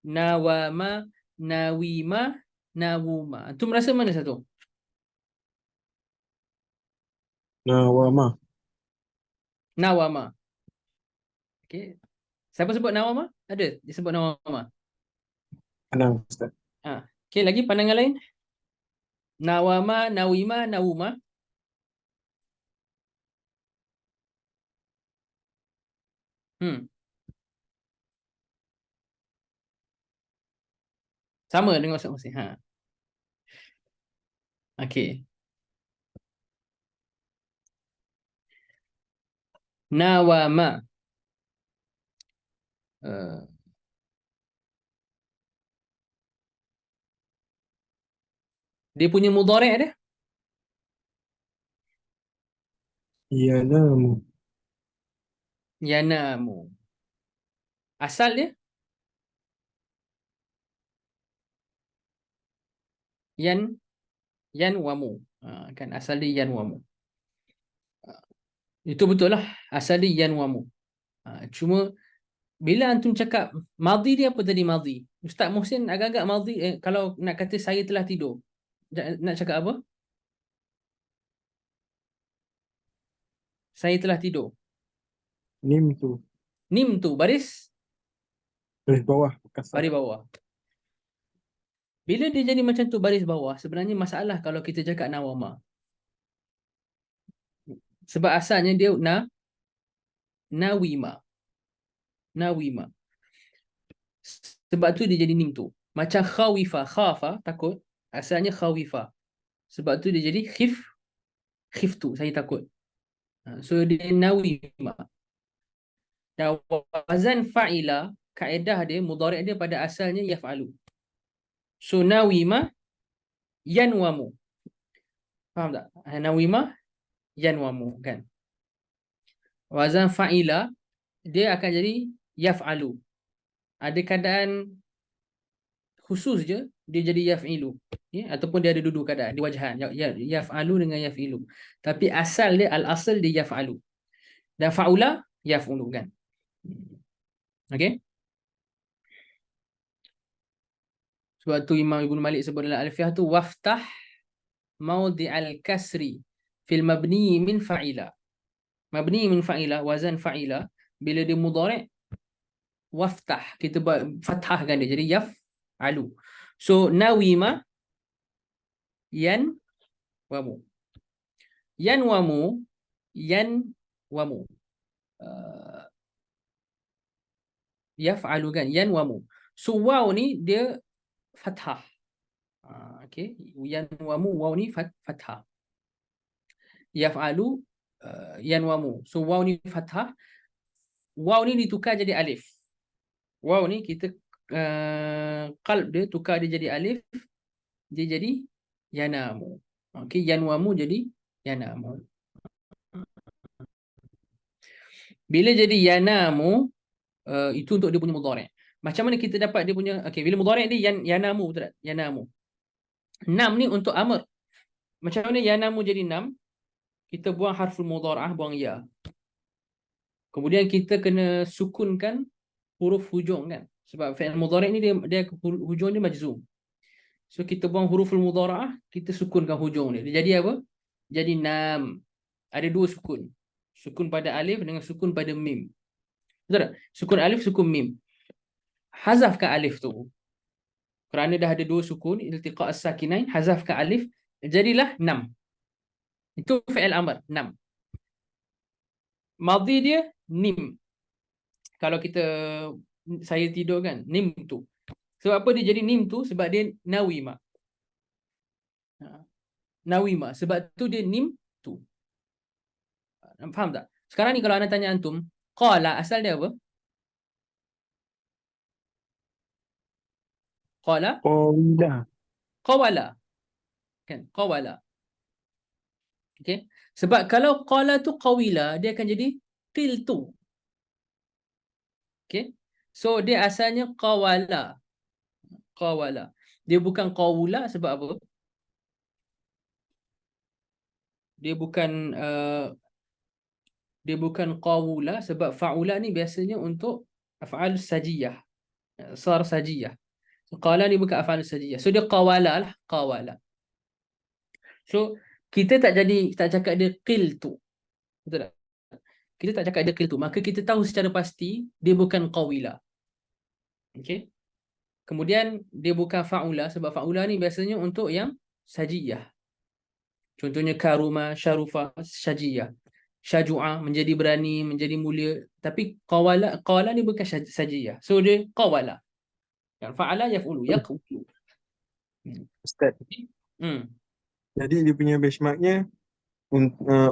Nawama, nawima, nawuma. Tu merasa mana satu? nawama. Nawama. Okay. Siapa sebut nawama? Ada dia sebut nawama. Enam, Ustaz. Okay, lagi pandangan lain? Nawama, nawima, nawuma. Sama dengan masing-masing. Okay. Nawama. Dia punya mudhari' dia? Yanamu. Yanamu. Asal dia? Yanwamu. Kan asal dia yanwamu. Itu betul lah. Asal dia yanwamu. Cuma bila antum cakap madhi dia apa tadi madhi? Ustaz Muhsin agak-agak madhi, kalau nak kata saya telah tidur, nak cakap apa? Saya telah tidur. Nimtu. Nim tu baris Baris bawah. Kasar. baris bawah. Bila dia jadi macam tu baris bawah, sebenarnya masalah kalau kita cakap nawama. Sebab asalnya dia nawima. Nawima. Sebab tu dia jadi nim tu. Macam khawifa, khafa, takut. Asalnya khawifa. Sebab tu dia jadi khiftu, saya takut. So dia nawima. Dan wazan fa'ila, kaedah dia, mudhari' dia pada asalnya yaf'alu. So nawima yanwamu. Faham tak? Nawima yanwamu kan. Wazan fa'ila dia akan jadi yaf'alu. Ada keadaan khusus je dia jadi yaf'ilu. Ya? Ataupun dia ada dua keadaan di wajhan. Yaf'alu dengan yaf'ilu. Tapi asal dia, al-asal dia yaf'alu. Dan fa'ula yaf'ulu kan. Okey. Sebab tu Imam Ibn Malik sebut dalam Alfiyah tu waftah mawdi'al kasri fil mabni min fa'ila. Mabni min fa'ila, wazan fa'ila, bila dia mudhari' waftah, kita buat fathahkan dia jadi yaf'alu. So nawima yanwamu. Yanwamu. Yaf'alu kan, yanwamu. So waw ni dia fathah. Okey, yanwamu, waw ni fathah. Yaf'alu yanwamu. So waw ni fathah. Waw ni ditukar jadi alif. Waw ni kita qalb dia tukar dia jadi alif, dia jadi yanamu. Okey, yanwamu jadi yanamu. Bila jadi yanamu, itu untuk dia punya mudhari'. Macam mana kita dapat dia punya, okey, bila mudhari' dia yanamu, betul tak? Yanamu. Nam ni untuk amr. Macam mana yanamu jadi nam? Kita buang harful mudhara'ah, buang ya. Kemudian kita kena sukunkan huruf hujung kan. Sebab fi'il mudhari' ni dia hujung dia majzum. So kita buang huruful mudhara'ah, kita sukunkan hujung dia. Dia jadi apa? Jadi nam. Ada dua sukun. Sukun pada alif dengan sukun pada mim. Betul tak? Sukun alif, sukun mim. Hazafkan alif tu. Kerana dah ada dua sukun, iltiqa' as-sakinain, hazafkan alif, jadilah nam. Itu fi'il amr, nam. Madhi dia nim. Kalau saya tidur kan, nim tu. Sebab apa dia jadi nim tu? Sebab dia nawima. Nawima. Sebab tu dia nim tu. Faham tak? Sekarang ni kalau anda tanya antum, qala asal dia apa? Qala? Qawala. Kan? Qawala. Okay? Sebab kalau qala tu qawila, dia akan jadi qiltu. Okay? So dia asalnya qawala. Qawala. Dia bukan qawula sebab apa? Dia bukan qawula sebab fa'ula ni biasanya untuk af'al sajiyah. Sar sajiyah. So, qala ni bukan af'al sajiyah. So dia qawala lah, qawala. So kita tak cakap dia qiltu. Betul tak? Kita tak cakap dia qiltu. Maka kita tahu secara pasti dia bukan qawila. Okey. Kemudian dia bukan fa'ula sebab fa'ula ni biasanya untuk yang sajiyah. Contohnya karuma, syarufa, syajiyah. Syaju'ah, menjadi berani, menjadi mulia. Tapi qawala ni bukan sajiyah. So dia qawala. Yang fa'ala yaf'ulu, yaqulu. Ustaz. Jadi dia punya benchmarknya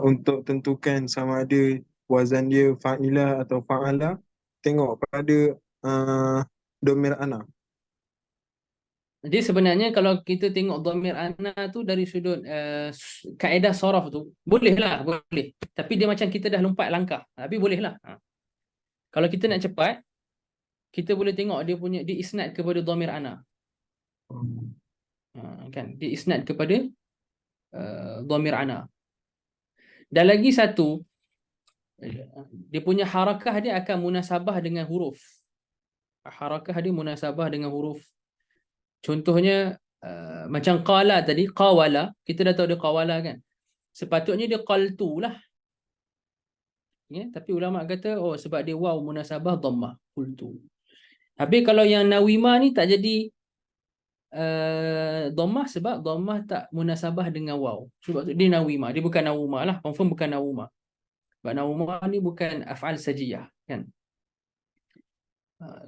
untuk tentukan sama ada wazan dia fa'ila atau fa'ala, tengok pada domir ana. Jadi sebenarnya kalau kita tengok dhamir ana tu dari sudut kaedah saraf tu, boleh. Tapi dia macam kita dah lompat langkah. Tapi bolehlah. Kalau kita nak cepat, kita boleh tengok dia isnad kepada dhamir ana. Kan? Dia isnad kepada dhamir ana. Dan lagi satu, dia punya harakah dia akan munasabah dengan huruf. Harakah dia munasabah dengan huruf. Contohnya macam qala tadi, qawala, kita dah tahu dia qawala kan. Sepatutnya dia qaltu lah. Ya, tapi ulama kata sebab dia waw munasabah dhammah, qultu. Habis kalau yang nawima ni tak jadi dhammah sebab dhammah tak munasabah dengan waw. Sebab tu dia nawima, dia bukan nawuma lah, confirm bukan nawuma. Sebab nawuma ni bukan af'al sajiyah kan.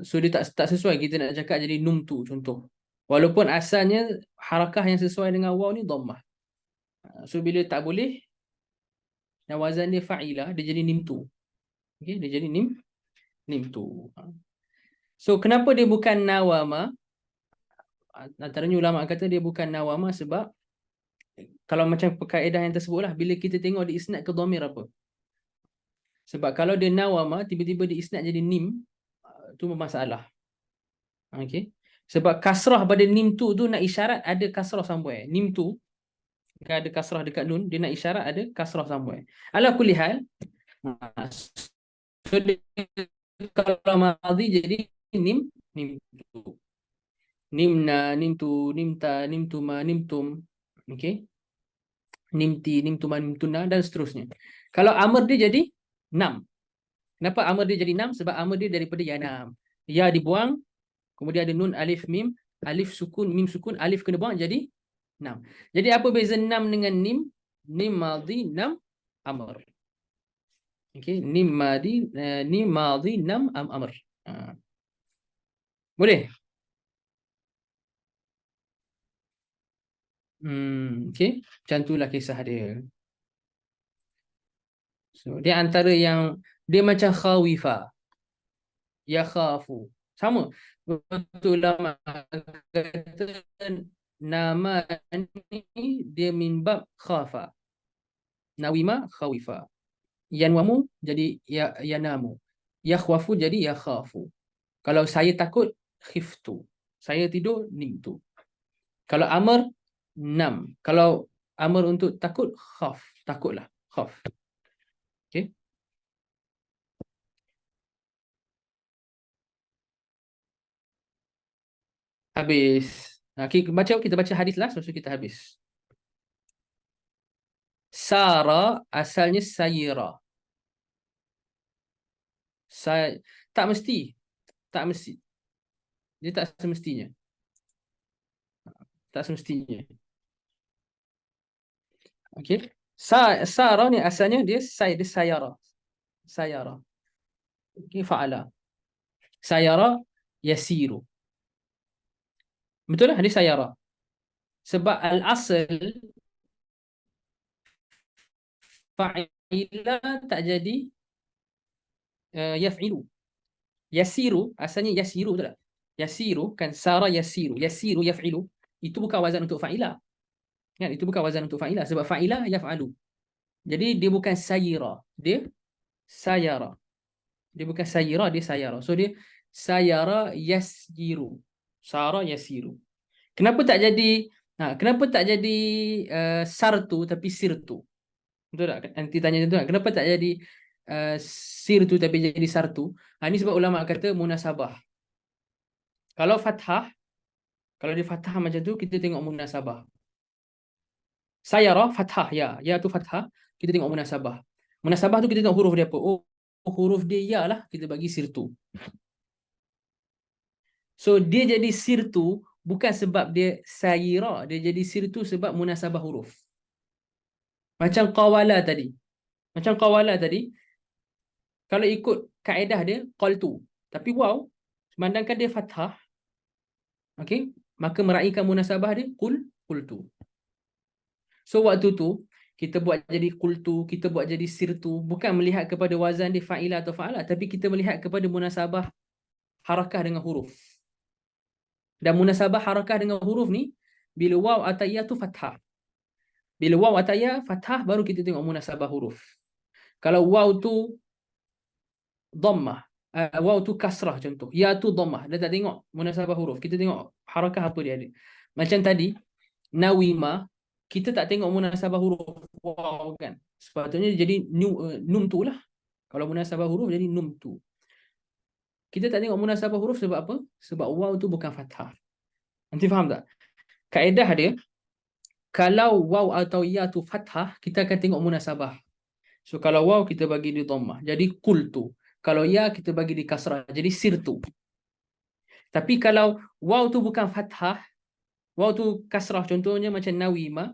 So dia tak sesuai kita nak cakap jadi numtu contoh. Walaupun asalnya harakah yang sesuai dengan waw ni dhammah. So bila tak boleh, dan wazan dia fa'ilah, dia jadi nimtu. Okey, dia jadi nimtu. So kenapa dia bukan nawama? Antaranya ulama kata dia bukan nawama sebab kalau macam kaedah yang tersebutlah, bila kita tengok di isnad ke dhamir apa. Sebab kalau dia nawama tiba-tiba di isnad jadi nim, tu bermasalah. Okey. Sebab kasrah pada nim tu nak isyarat ada kasrah somewhere. Nim tu kan ada kasrah dekat nun, dia nak isyarat ada kasrah somewhere. Ala kulli hal, so dia, kalau madhi jadi nimtu. Nimna, nimtu, nimta, nimtuma, nimtum. Okey. Nimti, nimtuma, nimtuna dan seterusnya. Kalau amr dia jadi nam. Kenapa amr dia jadi nam? Sebab amr dia daripada yanam. Ya dibuang, kemudian ada nun, alif, mim, alif sukun, mim sukun, alif kena buang jadi nam. Jadi apa beza nam dengan nim? Nim madhi, nam amr. Okey, nim madhi, nam amr. Boleh? Okey, macam itulah kisah dia. So, dia antara yang dia macam khawifa. Ya khafu. Sama. Betul lama kata nama ni dia min bab khafa. Nawima khawifa. Yanwamu jadi ya yanamu. Yakhwafu jadi ya khafu. Kalau saya takut khiftu. Saya tidur nimtu. Kalau amr nam. Kalau amr untuk takut khaf, takutlah, khaf. Okey. Habis. Kita baca hadis lah sebab kita habis. Sara asalnya sayira. Tak mesti. Tak mesti. Dia tak semestinya. Tak semestinya. Okey. Sara ni asalnya dia sayara. Sayara. Okey, fa'ala. Sayara yasiru. Betul lah, dia sayara. Sebab al-asl fa'ila tak jadi yaf'ilu. Yasiru asalnya yasiru, betul tak? Yasiru kan sara yasiru. Yasiru yaf'ilu. Itu bukan wazan untuk fa'ila. Kan, itu bukan wazan untuk fa'ila sebab fa'ila yaf'alu. Jadi dia bukan sayira, dia sayara. Dia bukan sayira, dia sayara. So dia sayara yasiru. Sara yasiru. Kenapa tak jadi sartu tapi sirtu? Betul tak? Nanti tanya tu kan. Kenapa tak jadi sirtu tapi jadi sartu? Ini sebab ulama kata munasabah. Kalau fathah, kalau dia fathah macam tu, kita tengok munasabah. Sayara fathah ya. Ya tu fathah, kita tengok munasabah. Munasabah tu kita tengok huruf dia apa? Oh, huruf dia ya lah, kita bagi sirtu. So dia jadi sirtu bukan sebab dia sayira, dia jadi sirtu sebab munasabah huruf. Macam qawala tadi. Kalau ikut kaedah dia qaltu, tapi waw memandangkan dia fathah. Okey, maka meraihkan munasabah dia qultu. So waktu tu kita buat jadi qultu, kita buat jadi sirtu, bukan melihat kepada wazan dia fa'ila atau fa'ala, tapi kita melihat kepada munasabah harakah dengan huruf. Dan munasabah harakah dengan huruf ni bila waw atau ya tu fathah. Bila waw atau ya fathah baru kita tengok munasabah huruf. Kalau waw tu dhammah, waw tu kasrah contoh, ya tu dhammah, dia tak tengok munasabah huruf, kita tengok harakah apa dia ada. Macam tadi nawima, kita tak tengok munasabah huruf waw kan. Sepatutnya jadi numtu lah. Kalau munasabah huruf jadi numtu. Kita tak tengok munasabah huruf sebab apa? Sebab waw tu bukan fathah. Nanti faham tak? Kaedah dia, kalau waw atau ya tu fathah, kita akan tengok munasabah. So kalau waw kita bagi di dhammah, jadi qultu. Kalau ya kita bagi di kasrah, jadi sirtu. Tapi kalau waw tu bukan fathah, Waw tu kasrah, contohnya macam nawima,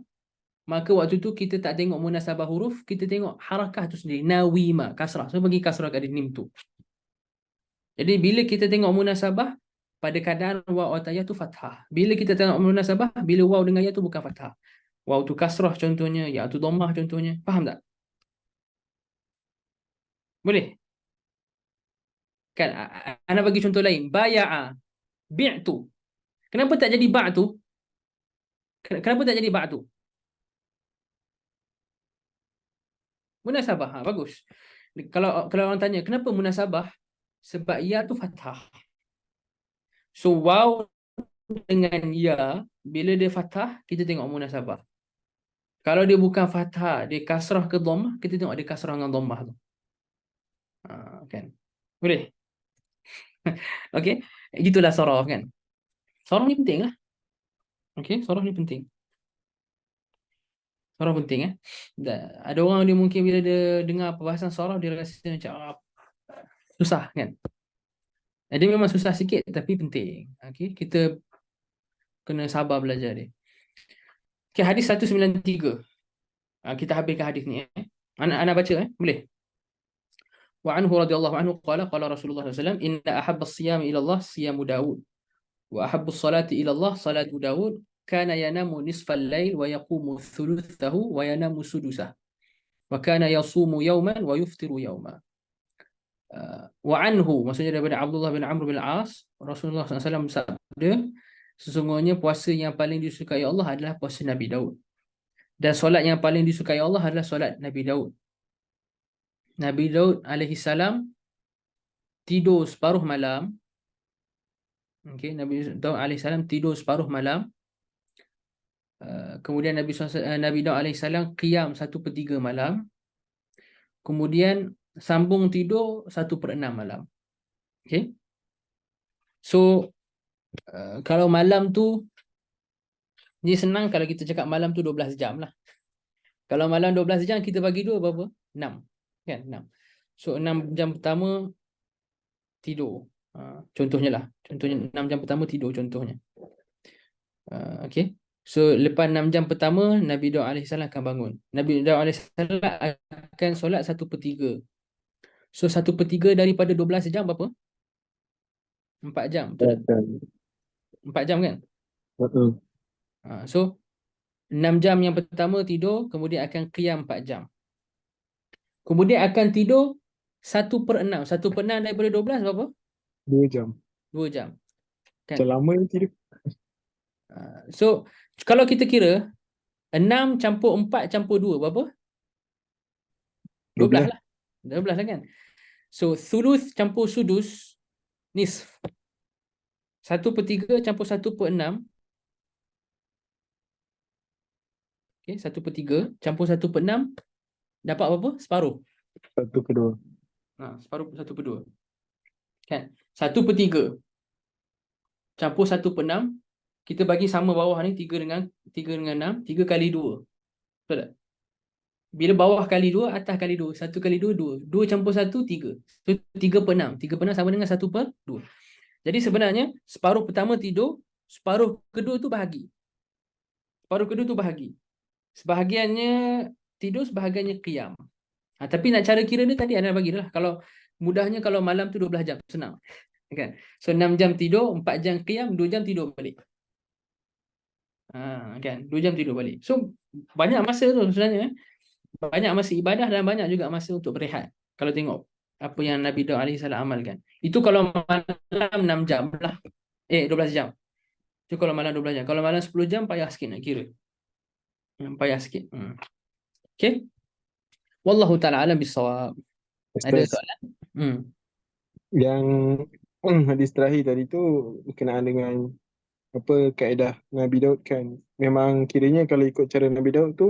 maka waktu tu kita tak tengok munasabah huruf, kita tengok harakah tu sendiri. Nawima, kasrah. So bagi kasrah kat dia, nim tu. Jadi bila kita tengok munasabah, pada keadaan waw atau ya tu fathah. Bila kita tengok munasabah, bila waw dengan ya tu bukan fathah. Waw tu kasrah contohnya, ya tu dhammah contohnya. Faham tak? Boleh? Kan ana bagi contoh lain. Baya'a, bi'tu. Kenapa tak jadi ba'tu? Kenapa tak jadi ba'tu? Munasabah. Bagus. Kalau orang tanya, kenapa munasabah? Sebab ya tu fathah. So waw dengan ya, bila dia fathah, kita tengok munasabah. Kalau dia bukan fathah, dia kasrah ke dhammah, kita tengok dia kasrah dengan dhammah tu. Kan? Boleh? Okey. Gitulah saraf kan. Saraf ni penting lah. Okey, saraf ni penting. Saraf penting ada orang dia mungkin bila dia dengar perbahasan saraf dia rasa macam susah kan. Dia memang susah sikit tapi penting. Okey, kita kena sabar belajar dia. Okey, hadis 193. Kita habiskan hadis ni Ana baca boleh. Wa anhu radhiyallahu anhu qala Rasulullah sallallahu alaihi wasallam inna ahabba as-siyam ila Allah siyamu Daud wa ahabbu as-salati ila Allah salatu Daud kana yanamu nisfal lail wa yaqumu thuluthahu wa yanamu sudusah wa kana yasumu yawman wa yuftiru yawma. Wa anhu, maksudnya daripada Abdullah bin Amr bin Al-As, Rasulullah SAW bersabda, sesungguhnya puasa yang paling disukai Allah adalah puasa Nabi Daud, dan solat yang paling disukai Allah adalah solat Nabi Daud. Nabi Daud alaihi salam tidur separuh malam. Okey, Nabi Daud alaihi salam tidur separuh malam. Kemudian Nabi Daud alaihi salam qiyam 1/3 malam. Kemudian sambung tidur 1/6 malam. Okey. So kalau malam tu ni senang, kalau kita cakap malam tu 12 jam lah. Kalau malam 12 jam kita bagi 2 berapa? 6. Kan? 6. So 6 jam pertama tidur. Contohnya 6 jam pertama tidur contohnya. Okey. So lepas 6 jam pertama Nabi Daud alaihi salam akan bangun. Nabi Daud alaihi salam akan solat 1/3. So 1/3 daripada 12 jam berapa? 4 jam. Betul tak? 4 jam kan? Betul. So 6 jam yang pertama tidur, kemudian akan qiyam 4 jam. Kemudian akan tidur 1/6. 1/6 daripada 12 berapa? 2 jam. 2 jam. Kan? Macam lama yang tidur. So kalau kita kira 6 campur 4 campur 2 berapa? 12 lah. 12 lah kan? So thuluth campur sudus nisf. 1/3 campur 1/6. Okay, 1/3 campur 1/6 dapat berapa? Separuh. 1/2. Separuh 1/2. Kan? 1/3 campur 1/6, kita bagi sama bawah ni 3 dengan 6, 3 kali 2. Betul tak? Bila bawah kali 2, atas kali 2, 1 kali 2, 2. 2 campur 1, 3. So 3/6. 3/6 sama dengan 1/2. Jadi sebenarnya separuh pertama tidur, separuh kedua tu bahagi. Separuh kedua tu bahagi. Sebahagiannya tidur, sebahagiannya qiyam. Tapi nak cara kira ni tadi anda bagi dah. Kalau mudahnya kalau malam tu 12 jam, senang. Kan? So 6 jam tidur, 4 jam qiyam, 2 jam tidur balik. Kan? 2 jam tidur balik. So banyak masa tu sebenarnya. Banyak masa ibadah dan banyak juga masa untuk berehat. Kalau tengok apa yang Nabi Daud alaihi salam amalkan. Itu kalau malam 6 jam lah. 12 jam. Itu kalau malam 12 jam. Kalau malam 10 jam payah sikit nak kira. Payah sikit. Okay. Wallahu ta'ala alam bisawab. Ada Ustaz, soalan? yang hadis terakhir tadi tu berkenaan dengan apa kaedah Nabi Daud kan. Memang kiranya kalau ikut cara Nabi Daud tu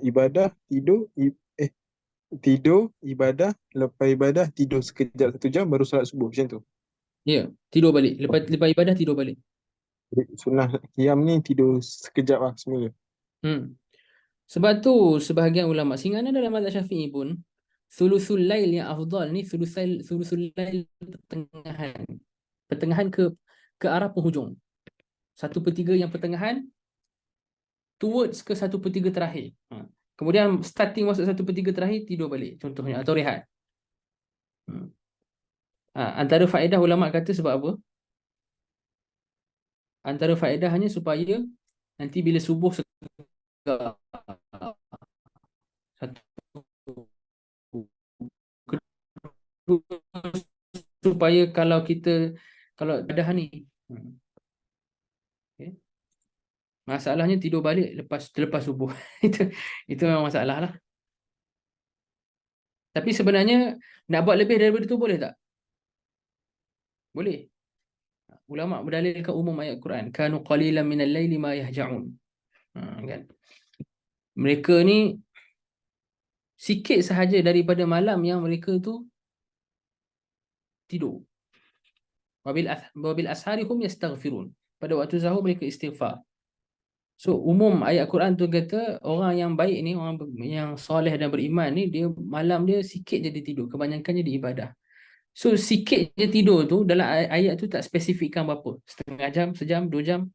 ibadah, tidur, ibadah, lepas ibadah tidur sekejap 1 jam baru solat subuh macam tu. Ya, tidur balik. Lepas ibadah tidur balik. Sunnah qiyam ni tidur sekejap lah semula. Sebab tu sebahagian ulama, sehingga dalam mazhab Syafi'i pun thuluthul lail yang afdal ni thuluthul lail pertengahan ke arah penghujung. 1/3 yang pertengahan towards ke 1/3 terakhir. Kemudian starting masuk 1/3 terakhir, tidur balik contohnya, atau rehat. Antara faedah ulama kata sebab apa? Antara faedahnya supaya nanti bila subuh segar, satu, kedua, supaya kalau dah ni, okay. Masalahnya tidur balik lepas subuh. itu memang masalah lah. Tapi sebenarnya nak buat lebih daripada itu boleh tak? Boleh. Ulama berdalilkan umum ayat Quran, kanu qalilan minal laili ma yahja'un. Kan? Mereka ni sikit sahaja daripada malam yang mereka tu tidur. Wabil ashari hum yastaghfirun. Pada waktu sahur mereka istighfar. So umum ayat Quran tu kata orang yang baik ni, orang yang soleh dan beriman ni, dia malam dia sikit je dia tidur, kebanyakannya dia ibadah. So sikit je tidur tu dalam ayat tu tak spesifikkan berapa, setengah jam, sejam, 2 jam.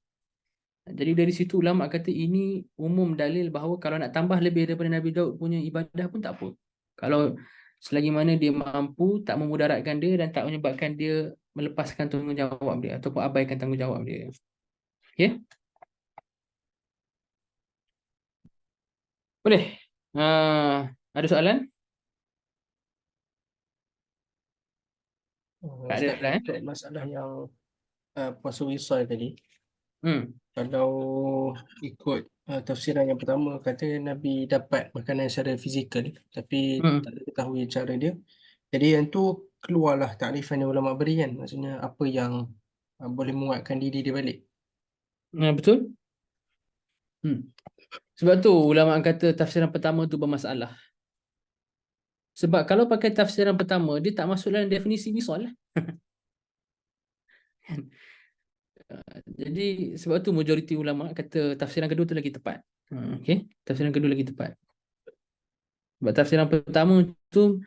Jadi dari situ ulama kata ini umum dalil bahawa kalau nak tambah lebih daripada Nabi Daud punya ibadah pun tak apa. Kalau selagi mana dia mampu, tak memudaratkan dia dan tak menyebabkan dia melepaskan tanggungjawab dia ataupun abaikan tanggungjawab dia. Okay? Boleh? Ada soalan? Tak ada lah, Untuk masalah yang puasa wisal tadi, kalau ikut tafsiran yang pertama, kata Nabi dapat makanan secara fizikal tapi tak ketahui cara dia. Jadi yang tu keluarlah takrifan yang ulama beri kan. Maksudnya apa yang boleh menguatkan diri dia balik. Betul? Sebab tu ulama kata tafsiran pertama tu bermasalah. Sebab kalau pakai tafsiran pertama, dia tak masuk dalam definisi wisal lah. Jadi sebab tu majoriti ulama kata tafsiran kedua tu lagi tepat. Okay? Tafsiran kedua lagi tepat. Sebab tafsiran pertama tu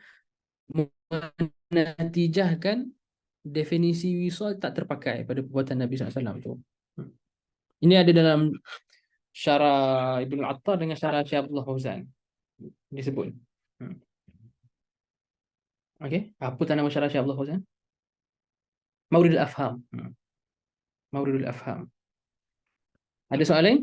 menatijahkan definisi wisal tak terpakai pada perbuatan Nabi SAW tu. Ini ada dalam syarah Ibn Attar dengan syarah Syekh Abdullah Fauzan disebut. Okey, apa tak nama syarah Syekh Abdullah Fauzan? Mawridul Afham. Mawridul Afham. Ada soalan lain?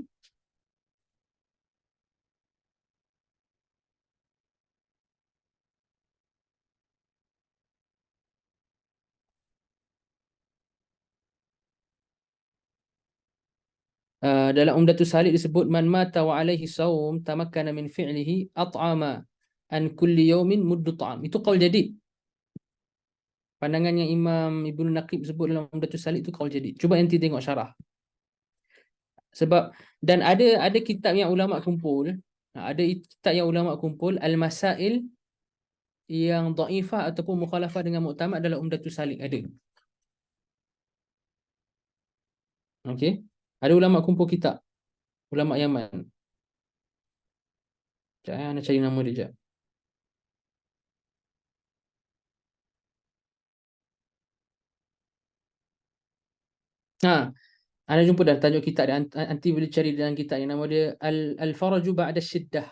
Dalam Umdatus Salik disebut man mata wa alaihi saum tamakkana min fi'lihi at'ama an kulli yawmin muddu ta'am. Itu qaul jadid. Pandangan yang Imam Ibnu Naqib sebut dalam Umdatus Salik itu qaul jadid. Cuba nanti tengok syarah. Sebab dan ada kitab yang ulama kumpul, al-masail yang dhaifah ataupun mukhalafah dengan muktamad dalam Umdatus Salik ada. Okey. Ada ulama kumpul kitab. Ulama Yaman. Sekejap, nak cari nama dia sekejap. Anda jumpa dah tajuk kitab dia. Nanti boleh cari dalam kitab yang nama dia Al-Faraju Ba'da Syiddah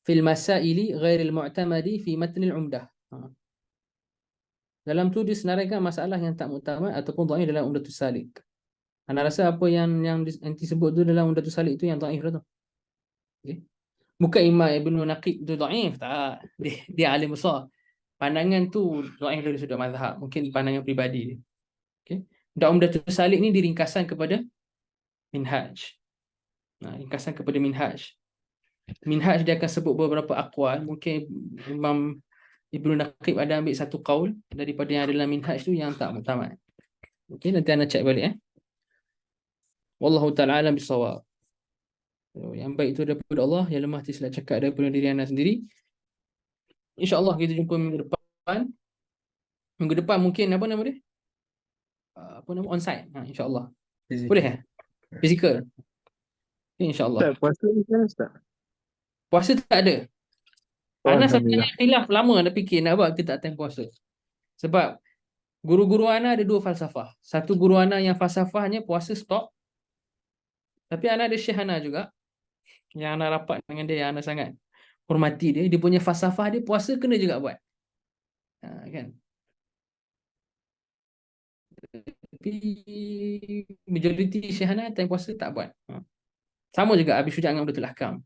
fil Masaili Ghairil Mu'tamadi fi Matnil Umdah. Dalam tu dia senaraikan masalah yang tak muktamad ataupun dhaif dalam Umdatus Salik. Anda rasa apa yang nanti sebut tu dalam Umdatus Salik tu yang dhaif lah tu. Okay. Bukan Imam Ibnu Naqib tu dhaif, tak. Dia alim besar. Pandangan tu dhaif dari sudut mazhab, mungkin pandangan peribadi dia. Okey. Dan Umdatus Salik ni diringkasan kepada Minhaj. Ringkasan kepada Minhaj. Minhaj dia akan sebut beberapa aqwal. Mungkin Imam Ibnu Naqib ada ambil satu qaul daripada yang ada dalam Minhaj tu yang tak muktamad. Okey, nanti anda cek balik. Wallahu ta'ala alam bisawab. Yang baik itu daripada Allah, yang lemah silap cakap daripada diri anda sendiri. InsyaAllah kita jumpa minggu depan. Minggu depan mungkin apa nama dia? Onsite. InsyaAllah. Boleh Physical. InsyaAllah. Puasa ni kan Ustaz? Puasa tak ada. Ana sebenarnya khilaf lama dah fikir nak buat ke tak time puasa. Sebab guru-guru ana ada 2 falsafah. Satu guru ana yang falsafahnya puasa stop. Tapi ana ada Syekh Ana juga, yang ana rapat dengan dia, yang ana sangat hormati dia. Dia punya falsafah dia, puasa kena juga buat. Kan? Tapi majoriti Syekh Ana time puasa tak buat. Sama juga Abi Syuja' dengan Abdul Ahkam.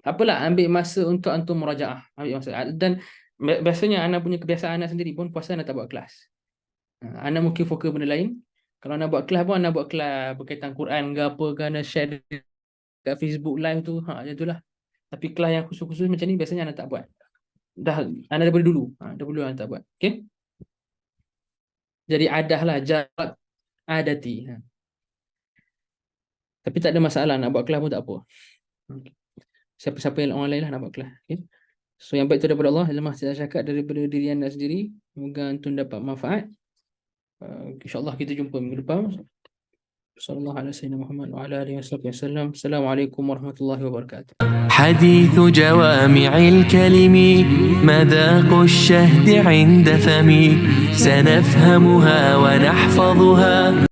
Apalah, ambil masa untuk antum murajaah. Ambil masa. Dan biasanya ana punya kebiasaan ana sendiri pun, puasa ana tak buat kelas. Ana mungkin fokus benda lain. Kalau ana buat kelas pun, ana buat kelas berkaitan Quran ke apa ke, ana share kat Facebook live tu, macam itulah. Tapi kelas yang khusus-khusus macam ni biasanya ana tak buat. Ana daripada dulu. Daripada dulu ana tak buat. Okey? Jadi adah lah, jarak adati. Tapi tak ada masalah, nak buat kelas pun tak apa. Siapa-siapa yang orang lain lah nak buat kelas. Okay? So yang baik itu daripada Allah, lemah saya cakap daripada diri anda sendiri. Moga antum dapat manfaat. InsyaAllah kita jumpa minggu depan. Sallallahu alaihi wasallam Muhammad wa ala alihi wasallam. Assalamualaikum warahmatullahi wabarakatuh. حديث جوامع الكلم مذاق الشهد عند فمي سنفهمها ونحفظها